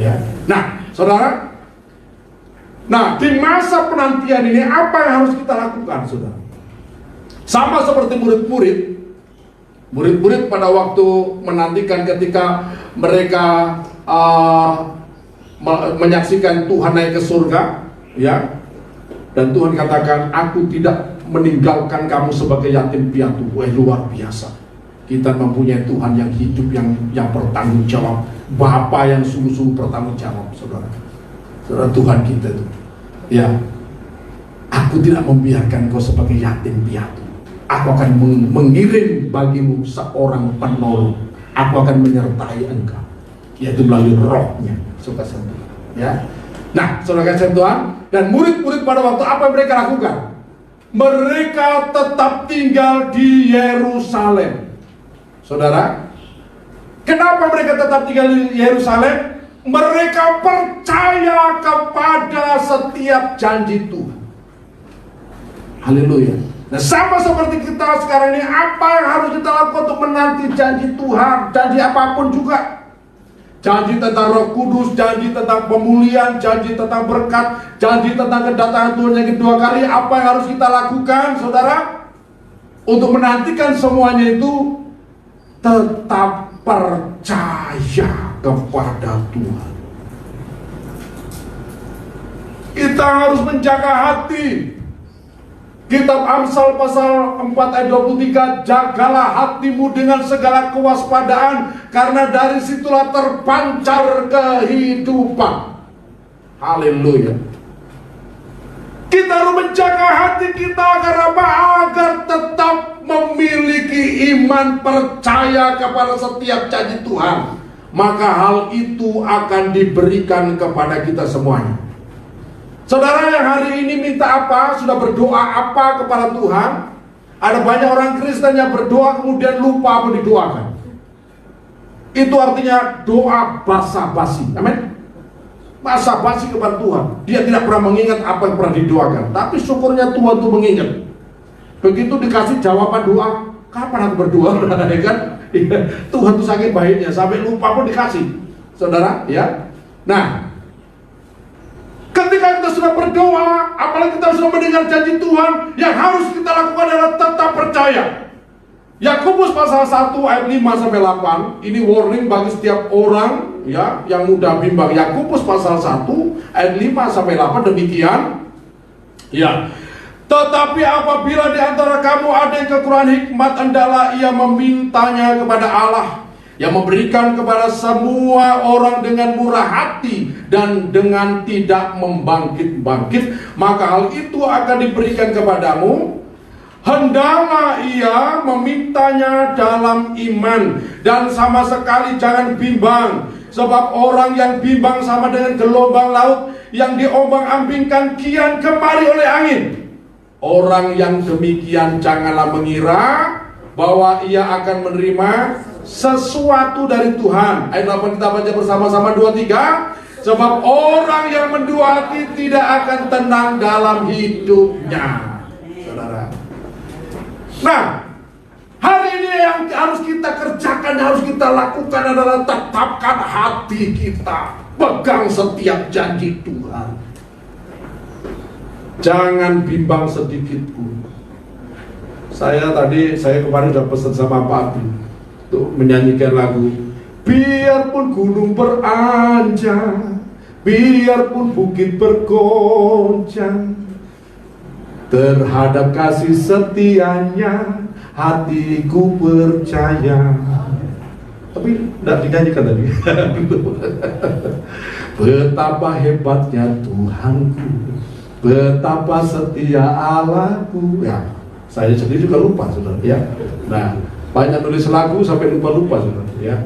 ya. Nah, saudara, nah, di masa penantian ini apa yang harus kita lakukan, saudara? Sama seperti murid-murid pada waktu menantikan ketika mereka menyaksikan Tuhan naik ke surga, ya. Dan Tuhan katakan, aku tidak meninggalkan kamu sebagai yatim piatu. Wah, luar biasa. Kita mempunyai Tuhan yang hidup, yang bertanggung jawab, Bapa yang sungguh-sungguh bertanggung jawab, saudara. Saudara, Tuhan kita itu, ya. Aku tidak membiarkan kau sebagai yatim piatu. Aku akan mengirim bagimu seorang penolong. Aku akan menyertai engkau, yaitu melalui Rohnya, saudara, ya. Nah, saudara kasih Tuhan, dan murid-murid pada waktu apa yang mereka lakukan? mereka tetap tinggal di Yerusalem. Saudara, kenapa mereka tetap tinggal di Yerusalem? Mereka percaya kepada setiap janji Tuhan. Haleluya. Nah, sama seperti kita sekarang ini, apa yang harus kita lakukan untuk menanti janji Tuhan? Janji apapun juga. Janji tentang Roh Kudus, janji tentang pemulihan, janji tentang berkat, janji tentang kedatangan Tuhan yang kedua kali. Apa yang harus kita lakukan, saudara? Untuk menantikan semuanya itu, tetap percaya kepada Tuhan. Kita harus menjaga hati. Kitab Amsal pasal 4 ayat 23, jagalah hatimu dengan segala kewaspadaan, karena dari situlah terpancar kehidupan. Haleluya. Kita harus menjaga hati kita agar apa? Agar tetap memiliki iman percaya kepada setiap janji Tuhan. Maka hal itu akan diberikan kepada kita semuanya. Saudara yang hari ini minta apa? Sudah berdoa apa kepada Tuhan? Ada banyak orang Kristen yang berdoa kemudian lupa apa didoakan. Itu artinya doa basa-basi. Amin. Basa-basi kepada Tuhan. Dia tidak pernah mengingat apa yang pernah didoakan. Tapi syukurnya Tuhan tuh mengingat. Begitu dikasih jawaban doa, kapan aku berdoa? Ya kan? Tuhan tuh saking baiknya sampai lupa pun dikasih. Saudara, ya. Nah, ketika kita sudah berdoa, apalagi kita sudah mendengar janji Tuhan, yang harus kita lakukan adalah tetap percaya. Yakobus pasal 1 ayat 5-8, ini warning bagi setiap orang ya yang mudah bimbang. Yakobus pasal 1 ayat 5-8 demikian. Ya. Tetapi apabila di antara kamu ada yang kekurangan hikmat, hendaklah ia memintanya kepada Allah, yang memberikan kepada semua orang dengan murah hati dan dengan tidak membangkit-bangkit, maka hal itu akan diberikan kepadamu. Hendaklah ia memintanya dalam iman dan sama sekali jangan bimbang, sebab orang yang bimbang sama dengan gelombang laut yang diombang-ambingkan kian kemari oleh angin. Orang yang demikian janganlah mengira bahwa ia akan menerima sesuatu dari Tuhan. Ayat 8 kita baca bersama-sama 2-3. Sebab orang yang mendua hati tidak akan tenang dalam hidupnya. Saudara. Nah, hari ini yang harus kita kerjakan, harus kita lakukan adalah tetapkan hati kita, pegang setiap janji Tuhan. Jangan bimbang sedikit pun. Saya kemarin sudah pesan sama Pak Abi untuk menyanyikan lagu. Biarpun gunung beranjak, biarpun bukit bergoncang, terhadap kasih setianya hatiku percaya. Tapi tidak dinyanyikan tadi. Betapa hebatnya Tuhanku, betapa setia Allahku. Ya, saya sendiri juga lupa, saudara. Ya, nah banyak nulis lagu sampai lupa-lupa, saudara. Ya,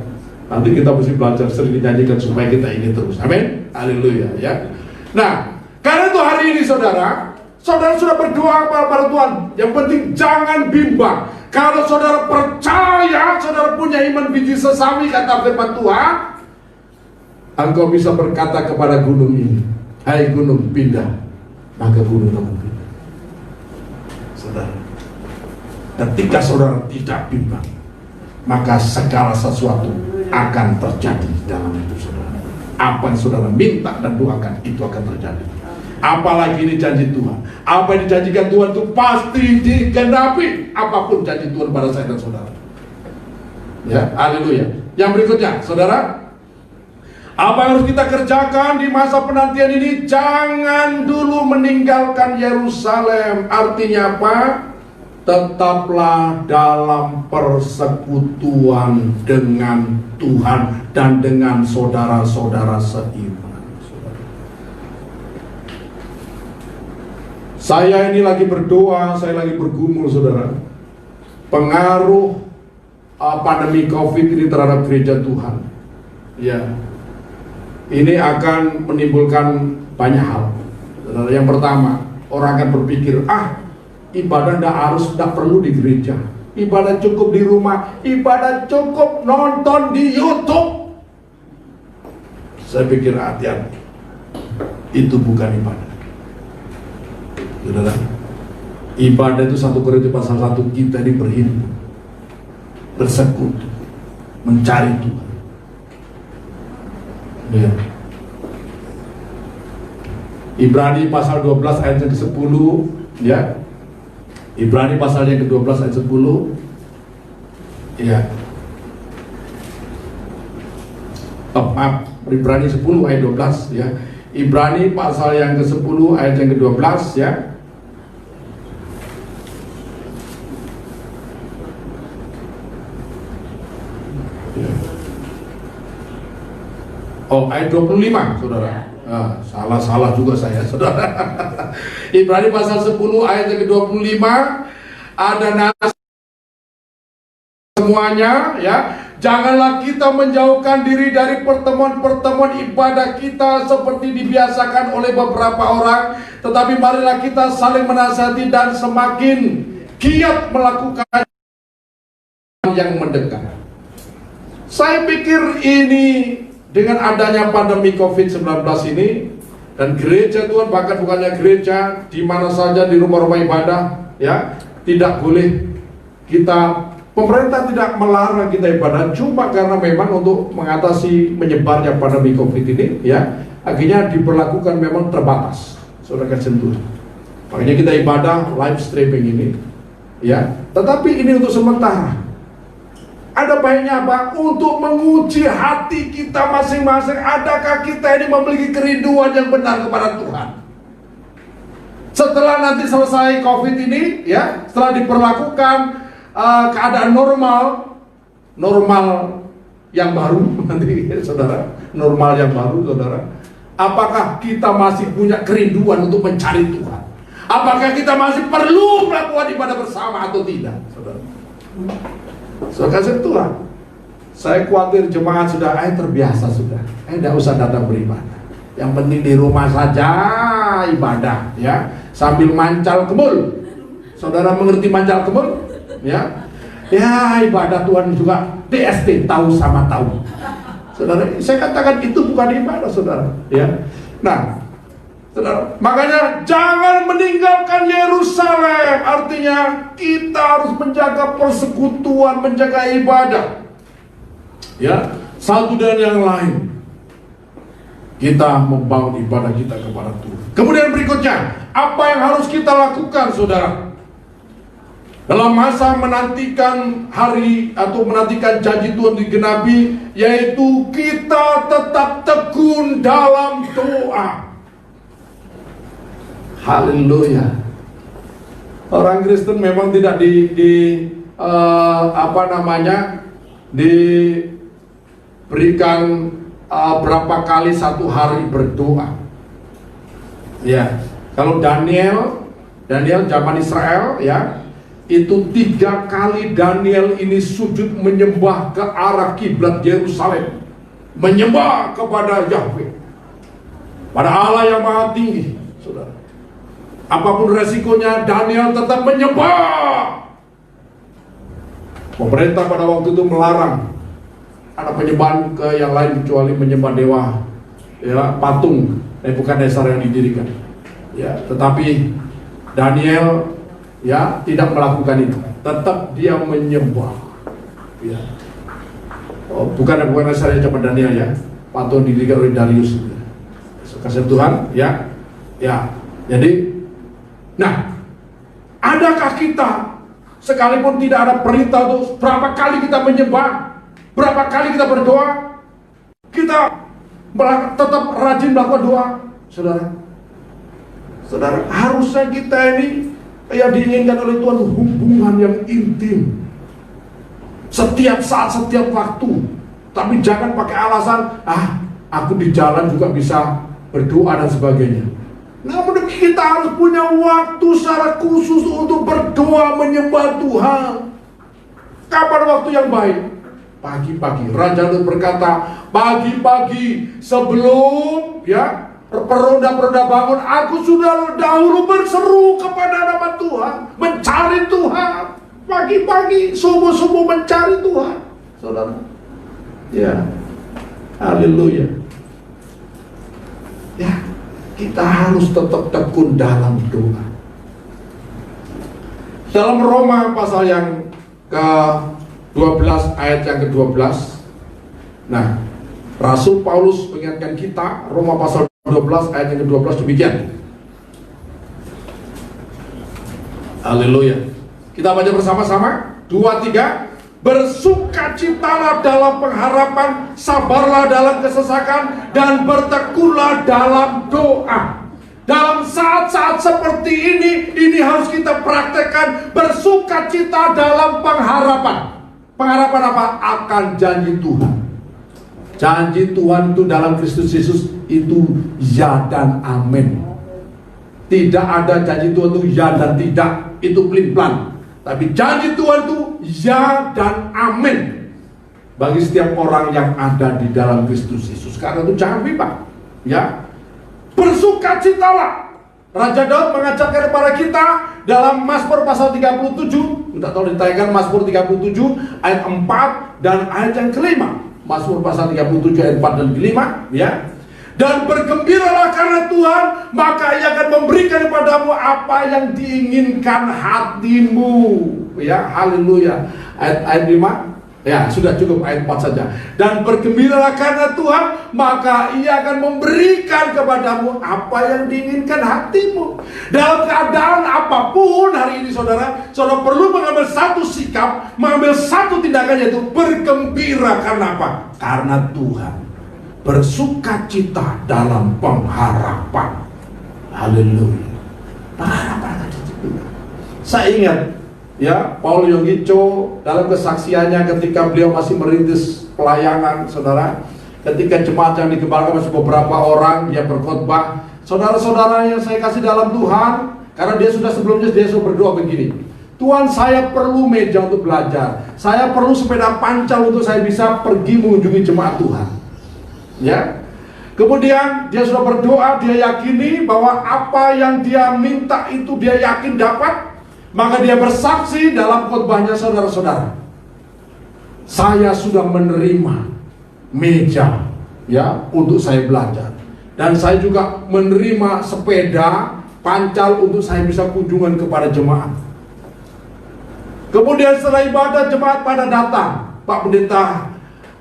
nanti kita mesti belajar sering dinyanyikan supaya kita ingin terus. Amin. Haleluya. Ya. Nah, karena itu hari ini, saudara sudah berdoa kepada Tuhan. Yang penting jangan bimbang. Kalau saudara percaya, saudara punya iman biji sesami, kata firman Tuhan, engkau bisa berkata kepada gunung ini, hai gunung pindah, maka gunung akan pindah. Saudara, ketika saudara tidak bimbang, maka segala sesuatu akan terjadi dalam hidup saudara. Apa yang saudara minta dan doakan itu akan terjadi. Apalagi ini janji Tuhan. Apa yang dijanjikan Tuhan itu pasti digenapi. Apapun janji Tuhan pada saya dan saudara. Ya, haleluya. Yang berikutnya, saudara, apa yang harus kita kerjakan di masa penantian ini? Jangan dulu meninggalkan Yerusalem. Artinya apa? Tetaplah dalam persekutuan dengan Tuhan dan dengan saudara-saudara seiman. Saya ini lagi berdoa, saya lagi bergumul, saudara. Pengaruh pandemi COVID ini terhadap gereja Tuhan. Ya, ini akan menimbulkan banyak hal. Saudara, yang pertama, orang akan berpikir, Ibadah tidak perlu di gereja. Ibadah cukup di rumah. Ibadah cukup nonton di YouTube. Saya pikir hati-hati. Itu bukan ibadah. Saudara, ibadah itu 1 Korintus pasal 1, kita ini berhimpun, bersekutu, mencari Tuhan. Ya. Ibrani pasal 12 ayat yang ke-10, ya. Ibrani pasal yang ke-12 ayat 10. Ya. Maaf, Ibrani 10 ayat 12, ya. Ibrani pasal yang ke-10 ayat yang ke-12, ya. Oh, ayat 25, saudara. Salah juga saya, saudara. Ibrani pasal 10 ayat yang ke-25, ada nas semuanya, ya. Janganlah kita menjauhkan diri dari pertemuan-pertemuan ibadah kita seperti dibiasakan oleh beberapa orang, tetapi marilah kita saling menasihati dan semakin giat melakukan yang mendekat. Saya pikir ini dengan adanya pandemi COVID-19 ini, dan gereja Tuhan, bahkan bukannya gereja, di mana saja di rumah-rumah ibadah, ya, tidak boleh kita, pemerintah tidak melarang kita ibadah, cuma karena memang untuk mengatasi menyebarnya pandemi COVID ini, ya, akhirnya diberlakukan memang terbatas, saudara sentuh. Makanya kita ibadah live streaming ini, ya, tetapi ini untuk sementara. Ada baiknya apa? Untuk menguji hati kita masing-masing. Adakah kita ini memiliki kerinduan yang benar kepada Tuhan? Setelah nanti selesai COVID ini, ya, setelah diperlakukan keadaan normal yang baru nanti, saudara, normal yang baru, saudara. Apakah kita masih punya kerinduan untuk mencari Tuhan? Apakah kita masih perlu melakukan ibadah bersama atau tidak, saudara? Kasih Tuhan, saya khawatir jemaat sudah terbiasa sudah, tidak usah datang beribadah. Yang penting di rumah saja ibadah, ya, sambil mancal kemul. Saudara mengerti mancal kemul? Ya, ya, ibadah Tuhan juga DST, tahu sama tahu. Saudara, saya katakan itu bukan ibadah, saudara. Ya, nah, saudara, makanya jangan meninggalkan Yerusalem. Artinya kita harus menjaga persekutuan, menjaga ibadah, ya, satu dan yang lain. Kita membangun ibadah kita kepada Tuhan. Kemudian berikutnya, apa yang harus kita lakukan, saudara, dalam masa menantikan hari atau menantikan janji Tuhan digenapi, yaitu kita tetap tekun dalam doa. Haleluya. Orang Kristen memang tidak diberikan berapa kali satu hari berdoa. Ya, kalau Daniel zaman Israel, ya, itu 3 kali Daniel ini sujud menyembah ke arah kiblat Yerusalem, menyembah kepada Yahweh, pada Allah yang maha tinggi, saudara. Apapun resikonya, Daniel tetap menyembah. Pemerintah pada waktu itu melarang ada penyembahan ke yang lain kecuali menyembah dewa, ya, patung Nebukadnezar yang didirikan. Ya, tetapi Daniel, ya, tidak melakukan itu. Tetap dia menyembah. Ya. Oh, bukan Nebukadnezar yang cuma Daniel, ya, patung didirikan oleh Darius. Kasih Tuhan, ya, ya. Jadi, nah, adakah kita sekalipun tidak ada perintah untuk berapa kali kita menyembah, berapa kali kita berdoa, kita tetap rajin melakukan doa, saudara? Saudara, harusnya kita ini yang diinginkan oleh Tuhan hubungan yang intim, setiap saat, setiap waktu. Tapi jangan pakai alasan, aku di jalan juga bisa berdoa dan sebagainya. Namun kita harus punya waktu secara khusus untuk berdoa menyembah Tuhan. Kapan waktu yang baik? Pagi-pagi. Raja Daud berkata, pagi-pagi sebelum, ya, peronda-peronda bangun, aku sudah dahulu berseru kepada nama Tuhan, mencari Tuhan, pagi-pagi, subuh-subuh mencari Tuhan, saudara. Ya, haleluya. Ya, kita harus tetap tekun dalam doa. Dalam Roma pasal yang ke-12 ayat yang ke-12, nah, Rasul Paulus mengingatkan kita, Roma pasal 12 ayat yang ke-12 demikian. Haleluya. Kita baca bersama-sama. 2, 3. Bersukacitalah dalam pengharapan, sabarlah dalam kesesakan, dan bertekunlah dalam doa. Dalam saat-saat seperti ini harus kita praktekkan bersukacita dalam pengharapan. Pengharapan apa? Akan janji Tuhan. Janji Tuhan itu dalam Kristus Yesus itu ya dan amin. Tidak ada janji Tuhan itu ya dan tidak, itu pelin-pelan. Tapi janji Tuhan itu ya dan amin bagi setiap orang yang ada di dalam Kristus Yesus. Karena itu jangan bimbang, ya. Bersukacitalah. Raja Daud mengajarkan kepada kita dalam Mazmur pasal 37. Kita tahu ditayangkan Mazmur 37 ayat 4 dan ayat yang kelima. Mazmur pasal 37 ayat 4 dan kelima, ya. Dan bergembiralah karena Tuhan, maka Ia akan memberikan kepadamu apa yang diinginkan hatimu. Ya, haleluya. Ayat 5. Ya, sudah cukup ayat 4 saja. Dan bergembiralah karena Tuhan, maka Ia akan memberikan kepadamu apa yang diinginkan hatimu. Dalam keadaan apapun hari ini saudara perlu mengambil satu sikap, mengambil satu tindakan, yaitu bergembira. Karena apa? Karena Tuhan. Bersukacita dalam pengharapan. Haleluya. Pengharapan. Saya ingat, ya, Paul Yonggicho dalam kesaksiannya ketika beliau masih merintis pelayanan, saudara, ketika jemaat yang digembalkan masih beberapa orang, dia berkhotbah. Saudara-saudara yang saya kasih dalam Tuhan, karena dia sudah sebelumnya berdoa begini, Tuhan, saya perlu meja untuk belajar, saya perlu sepeda pancal untuk saya bisa pergi mengunjungi jemaat Tuhan. Ya, kemudian dia sudah berdoa, dia yakini bahwa apa yang dia minta itu dia yakin dapat. Maka dia bersaksi dalam khotbahnya, saudara-saudara, saya sudah menerima meja, ya, untuk saya belajar, dan saya juga menerima sepeda pancal untuk saya bisa kunjungan kepada jemaat. Kemudian setelah ibadah, jemaat pada datang, Pak Pendeta,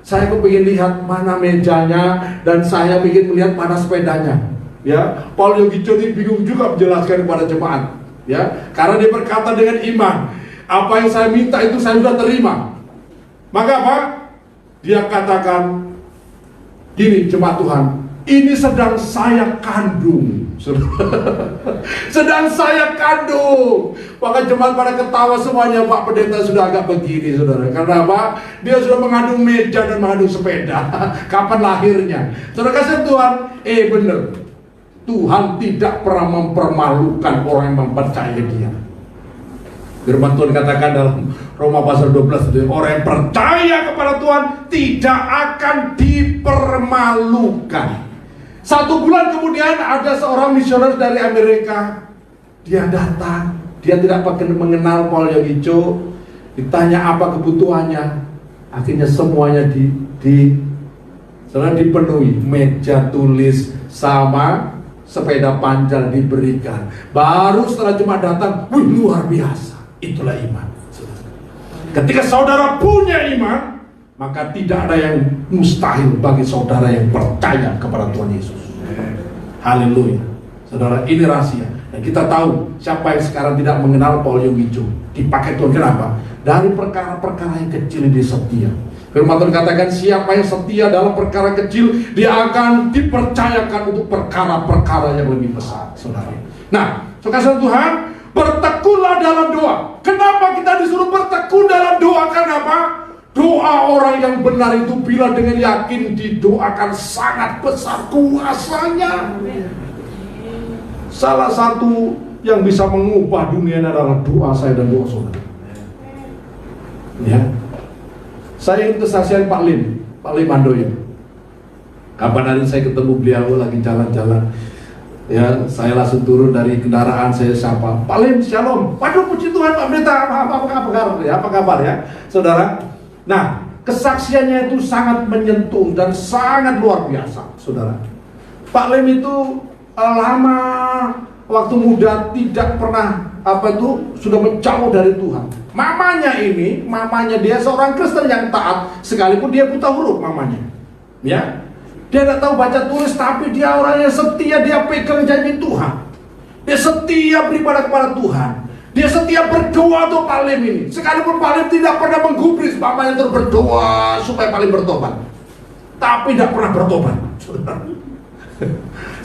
saya kepingin lihat mana mejanya, dan saya ingin melihat mana sepedanya. Ya, Paul Yonggicho ini bingung juga menjelaskan kepada jemaat. Ya, karena dia berkata dengan iman, apa yang saya minta itu saya sudah terima. Maka apa? Dia katakan, gini jemaat Tuhan, ini sedang saya kandung. Sedang saya kandung. Maka jemaat pada ketawa semuanya, Pak Pendeta sudah agak begini, saudara. Karena apa? Dia sudah mengandung meja dan mengandung sepeda. Kapan lahirnya? Saudara kasih Tuhan, benar. Tuhan tidak pernah mempermalukan orang yang mempercayai Dia. Firman Tuhan katakan dalam Roma pasal 12 itu, orang yang percaya kepada Tuhan tidak akan dipermalukan. 1 bulan kemudian ada seorang misionaris dari Amerika. Dia datang, dia tidak mengenal Paul Yonggicho. Ditanya apa kebutuhannya, akhirnya semuanya dipenuhi. Meja tulis sama sepeda panjang diberikan. Baru setelah jemaat datang, luar biasa. Itulah iman. Ketika saudara punya iman, maka tidak ada yang mustahil bagi saudara yang percaya kepada Tuhan Yesus. Haleluya. Saudara, ini rahasia. Dan kita tahu siapa yang sekarang tidak mengenal Paul Yonggicho. Dipakai Tuhan, kenapa? Dari perkara-perkara yang kecil ini setia. Firman Tuhan katakan, siapa yang setia dalam perkara kecil, dia akan dipercayakan untuk perkara-perkara yang lebih besar, saudara. Nah, saudara Tuhan, bertekunlah dalam doa. Kenapa kita disuruh bertekun dalam doa? Kenapa? Doa orang yang benar itu bila dengan yakin didoakan sangat besar kuasanya. Salah satu yang bisa mengubah dunia adalah doa saya dan doa saudara. Ya. Saya ingin kesaksian Pak Lim Handoyo. Kapan hari saya ketemu beliau lagi jalan-jalan, ya saya langsung turun dari kendaraan, saya sapa, Pak Lim, shalom. Waduh, puji Tuhan Pak Pendeta, apa kabar ya saudara. Nah, kesaksiannya itu sangat menyentuh dan sangat luar biasa saudara. Pak Lim itu lama waktu muda tidak pernah sudah menjauh dari Tuhan. Mamanya dia seorang Kristen yang taat, sekalipun dia buta huruf mamanya. Ya, dia tidak tahu baca tulis, tapi dia orang yang setia, dia pegang janji Tuhan. Dia setia beribadah kepada Tuhan. Dia setia berdoa untuk Pak Lim ini. Sekalipun Pak Lim tidak pernah menggubris, mamanya terus berdoa supaya Pak Lim bertobat, tapi tidak pernah bertobat.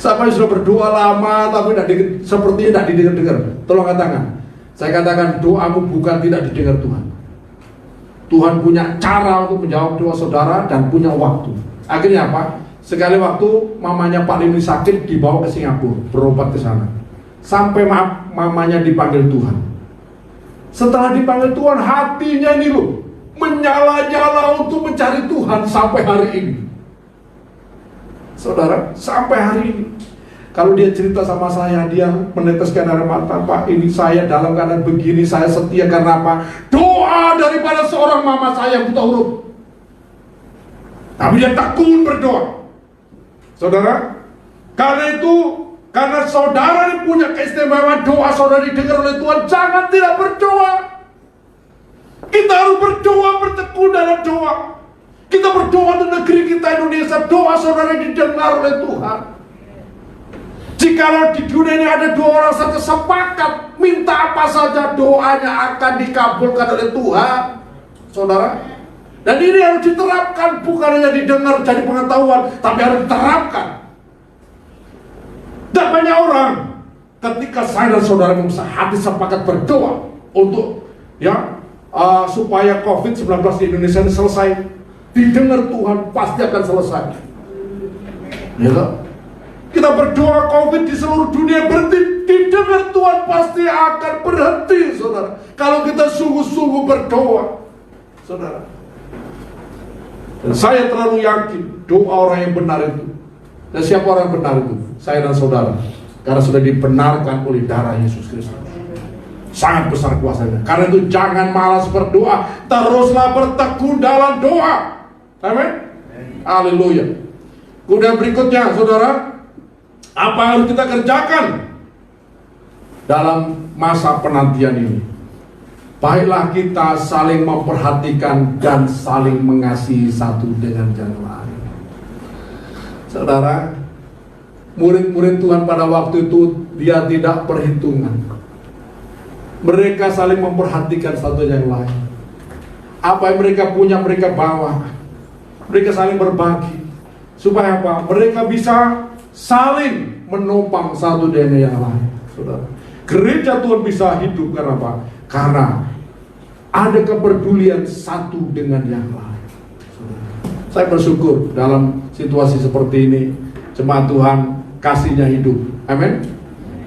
Sampai sudah berdoa lama, tapi sepertinya tidak didengar. Tolong katakan, saya katakan doamu bukan tidak didengar Tuhan. Tuhan punya cara untuk menjawab doa saudara dan punya waktu. Akhirnya apa? Sekali waktu mamanya Pak Lim sakit, dibawa ke Singapura, berobat ke sana. Sampai mamanya dipanggil Tuhan. Setelah dipanggil Tuhan, hatinya ini loh menyala-nyala untuk mencari Tuhan sampai hari ini. Saudara, sampai hari ini. Kalau dia cerita sama saya, dia meneteskan air mata, Pak, ini saya dalam keadaan begini, saya setia karena apa? Doa daripada seorang mama saya buta huruf. Tapi dia tekun berdoa. Saudara, karena saudara ini punya keistimewaan doa saudara didengar oleh Tuhan, jangan tidak berdoa. Kita harus berdoa, bertekun dalam doa. Kita berdoa untuk negeri kita Indonesia, doa saudara didengar oleh Tuhan. Jikalau di dunia ini ada dua orang saja sepakat minta apa saja, doanya akan dikabulkan oleh Tuhan, saudara. Dan ini harus diterapkan, bukan hanya didengar jadi pengetahuan, tapi harus diterapkan. Dan banyak orang ketika saya dan saudara hati sepakat berdoa untuk supaya COVID-19 di Indonesia ini selesai, didengar Tuhan, pasti akan selesai. Ya, kita berdoa COVID di seluruh dunia berhenti, didengar Tuhan pasti akan berhenti, saudara. Kalau kita sungguh-sungguh berdoa, saudara. Dan saya terlalu yakin doa orang yang benar itu. Dan siapa orang yang benar itu? Saya dan saudara. Karena sudah dibenarkan oleh darah Yesus Kristus. Sangat besar kuasanya. Karena itu jangan malas berdoa, teruslah bertekun dalam doa. Amin. Haleluya. Kemudian berikutnya, saudara, apa yang harus kita kerjakan dalam masa penantian ini? Baiklah kita saling memperhatikan dan saling mengasihi satu dengan yang lain. Saudara, murid-murid Tuhan pada waktu itu dia tidak perhitungan. Mereka saling memperhatikan satu yang lain. Apa yang mereka punya mereka bawa. Mereka saling berbagi. Supaya apa? Mereka bisa saling menopang satu dengan yang lain. Saudara, gereja Tuhan bisa hidup karena apa? Karena ada kepedulian satu dengan yang lain. Saya bersyukur dalam situasi seperti ini, jemaat Tuhan kasihnya hidup. Amin.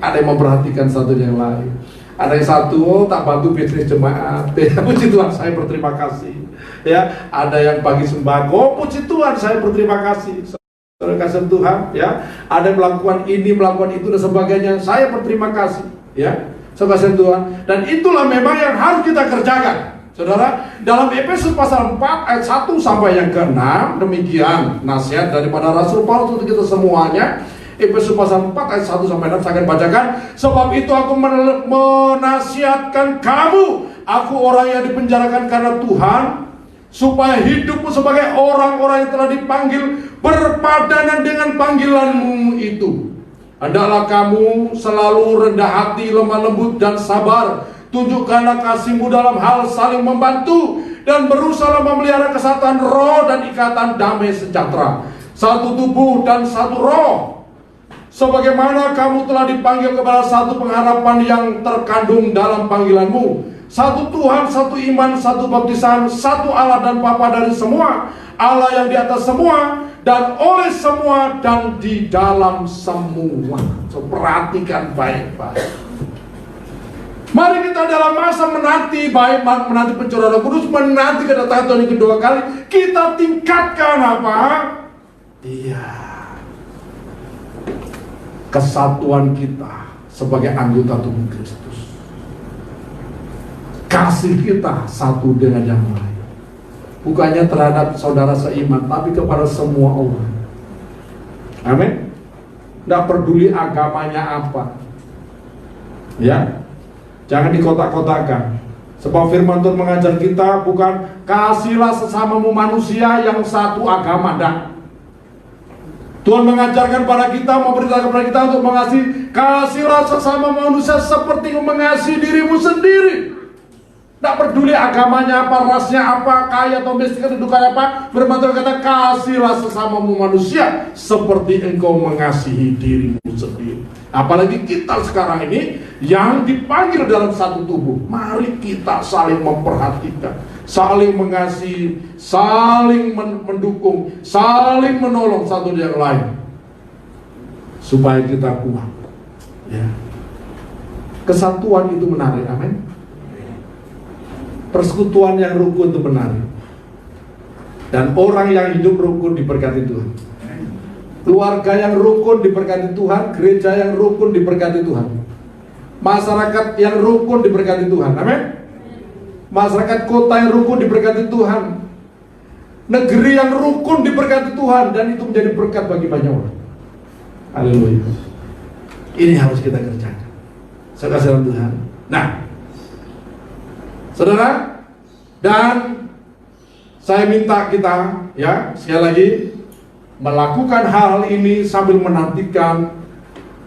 Ada yang memperhatikan satu yang lain. Ada yang satu tak bantu bisnis jemaat. Puji Tuhan, saya berterima kasih. Ya, ada yang bagi sembako. Puji Tuhan, saya berterima kasih. Saudara kasih Tuhan, ya. Ada yang melakukan ini, melakukan itu dan sebagainya. Saya berterima kasih, ya. Saudara kasih Tuhan. Dan itulah memang yang harus kita kerjakan. Saudara, dalam Efesus pasal 4 ayat 1 sampai yang ke-6, demikian nasihat daripada Rasul Paulus untuk kita semuanya. Efesus pasal 4 ayat 1 sampai 6 saya akan bacakan. Sebab itu aku menasihatkan kamu, aku orang yang dipenjarakan karena Tuhan, supaya hidupmu sebagai orang-orang yang telah dipanggil berpadanan dengan panggilanmu itu. Hendaklah kamu selalu rendah hati, lemah lembut dan sabar. Tunjukkanlah kasihmu dalam hal saling membantu, dan berusaha memelihara kesatuan roh dan ikatan damai sejahtera. Satu tubuh dan satu roh. Sebagaimana kamu telah dipanggil kepada satu pengharapan yang terkandung dalam panggilanmu. Satu Tuhan, satu iman, satu baptisan, satu Allah dan Bapa dari semua, Allah yang di atas semua, dan oleh semua, dan di dalam semua. So, perhatikan baik-baik. Mari kita dalam masa menanti, baik menanti pencurahan Roh Kudus, menanti kedatangan Tuhan yang kedua kali, kita tingkatkan apa? Iya. Kesatuan kita sebagai anggota tubuh Kristus. Kasih kita satu dengan yang lain. Bukannya terhadap saudara seiman, tapi kepada semua orang. Amin. Tidak peduli agamanya apa. Ya. Jangan dikotak-kotakan. Sebab firman Tuhan mengajar kita bukan kasihlah sesamamu manusia yang satu agama. Tidak. Tuhan mengajarkan pada kita, memberitakan kepada kita untuk mengasihi, kasihlah sesama manusia seperti mengasihi dirimu sendiri. Tak peduli agamanya apa, rasnya apa, kaya atau miskin, kedudukan apa, firman Tuhan kata, kasihlah sesamamu manusia seperti engkau mengasihi dirimu sendiri. Apalagi kita sekarang ini yang dipanggil dalam satu tubuh. Mari kita saling memperhatikan, saling mengasihi, saling mendukung, saling menolong satu yang lain, supaya kita kuat. Ya. Kesatuan itu menarik, amin. Persekutuan yang rukun itu menarik. Dan orang yang hidup rukun diberkati Tuhan. Keluarga yang rukun diberkati Tuhan, gereja yang rukun diberkati Tuhan, masyarakat yang rukun diberkati Tuhan, amin. Masyarakat kota yang rukun diberkati Tuhan, negeri yang rukun diberkati Tuhan, dan itu menjadi berkat bagi banyak orang. Haleluya. Ini harus kita kerjakan, saudara Tuhan. Nah, saudara, dan saya minta kita, ya, sekali lagi melakukan hal ini sambil menantikan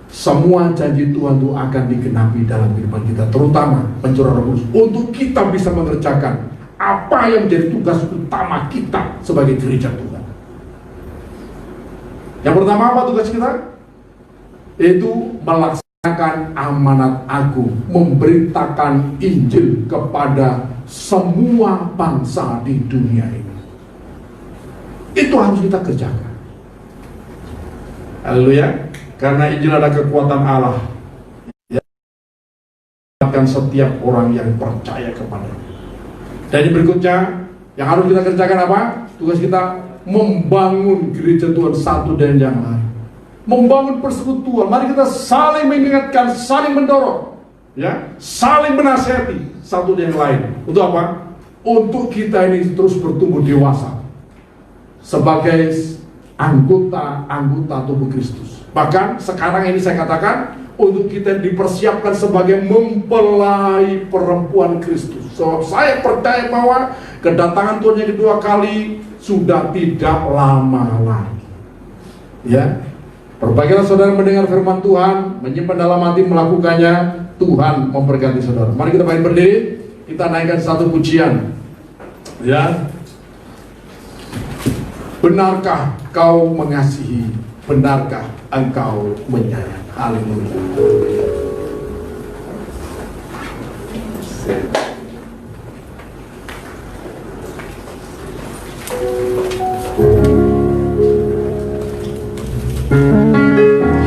semua janji Tuhan itu akan digenapi dalam kehidupan kita, terutama pencurahan Roh Kudus, untuk kita bisa mengerjakan apa yang menjadi tugas utama kita sebagai gereja Tuhan. Yang pertama apa tugas kita? Yaitu melaksanakan amanat agung, memberitakan Injil kepada semua bangsa di dunia ini. Itu harus kita kerjakan. Haleluya. Karena Injil ada kekuatan Allah yang akan setiap orang yang percaya kepadanya. Dan yang berikutnya yang harus kita kerjakan apa? Tugas kita membangun gereja Tuhan satu dan yang lain, membangun persekutuan. Mari kita saling mengingatkan, saling mendorong, ya, saling menasihati satu dan yang lain. Untuk apa? Untuk kita ini terus bertumbuh dewasa sebagai anggota tubuh Kristus. Bahkan sekarang ini saya katakan, untuk kita dipersiapkan sebagai mempelai perempuan Kristus. So, saya percaya bahwa kedatangan Tuhan yang kedua kali sudah tidak lama lagi. Ya, berbagailah saudara mendengar firman Tuhan, menyimpan dalam hati, melakukannya. Tuhan memberkati saudara. Mari kita berdiri, kita naikkan satu pujian. Ya, benarkah kau mengasihi? Benarkah engkau menyayangi? Haleluya.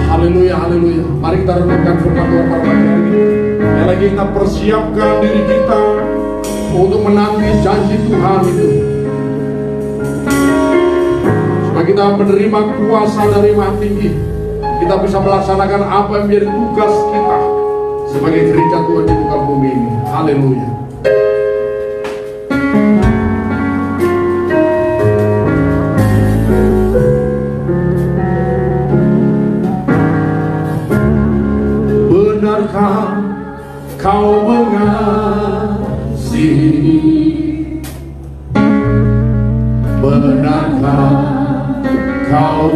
Haleluya, haleluya. Mari kita renungkan firman Tuhan pada pagi hari ini. Yang lagi kita persiapkan diri kita untuk menanti janji Tuhan itu, supaya kita menerima kuasa dari Maha Tinggi. Kita bisa melaksanakan apa yang menjadi tugas kita sebagai gereja Tuhan di muka bumi ini. Haleluya. Benarkah kau mengasihi? Benarkah kau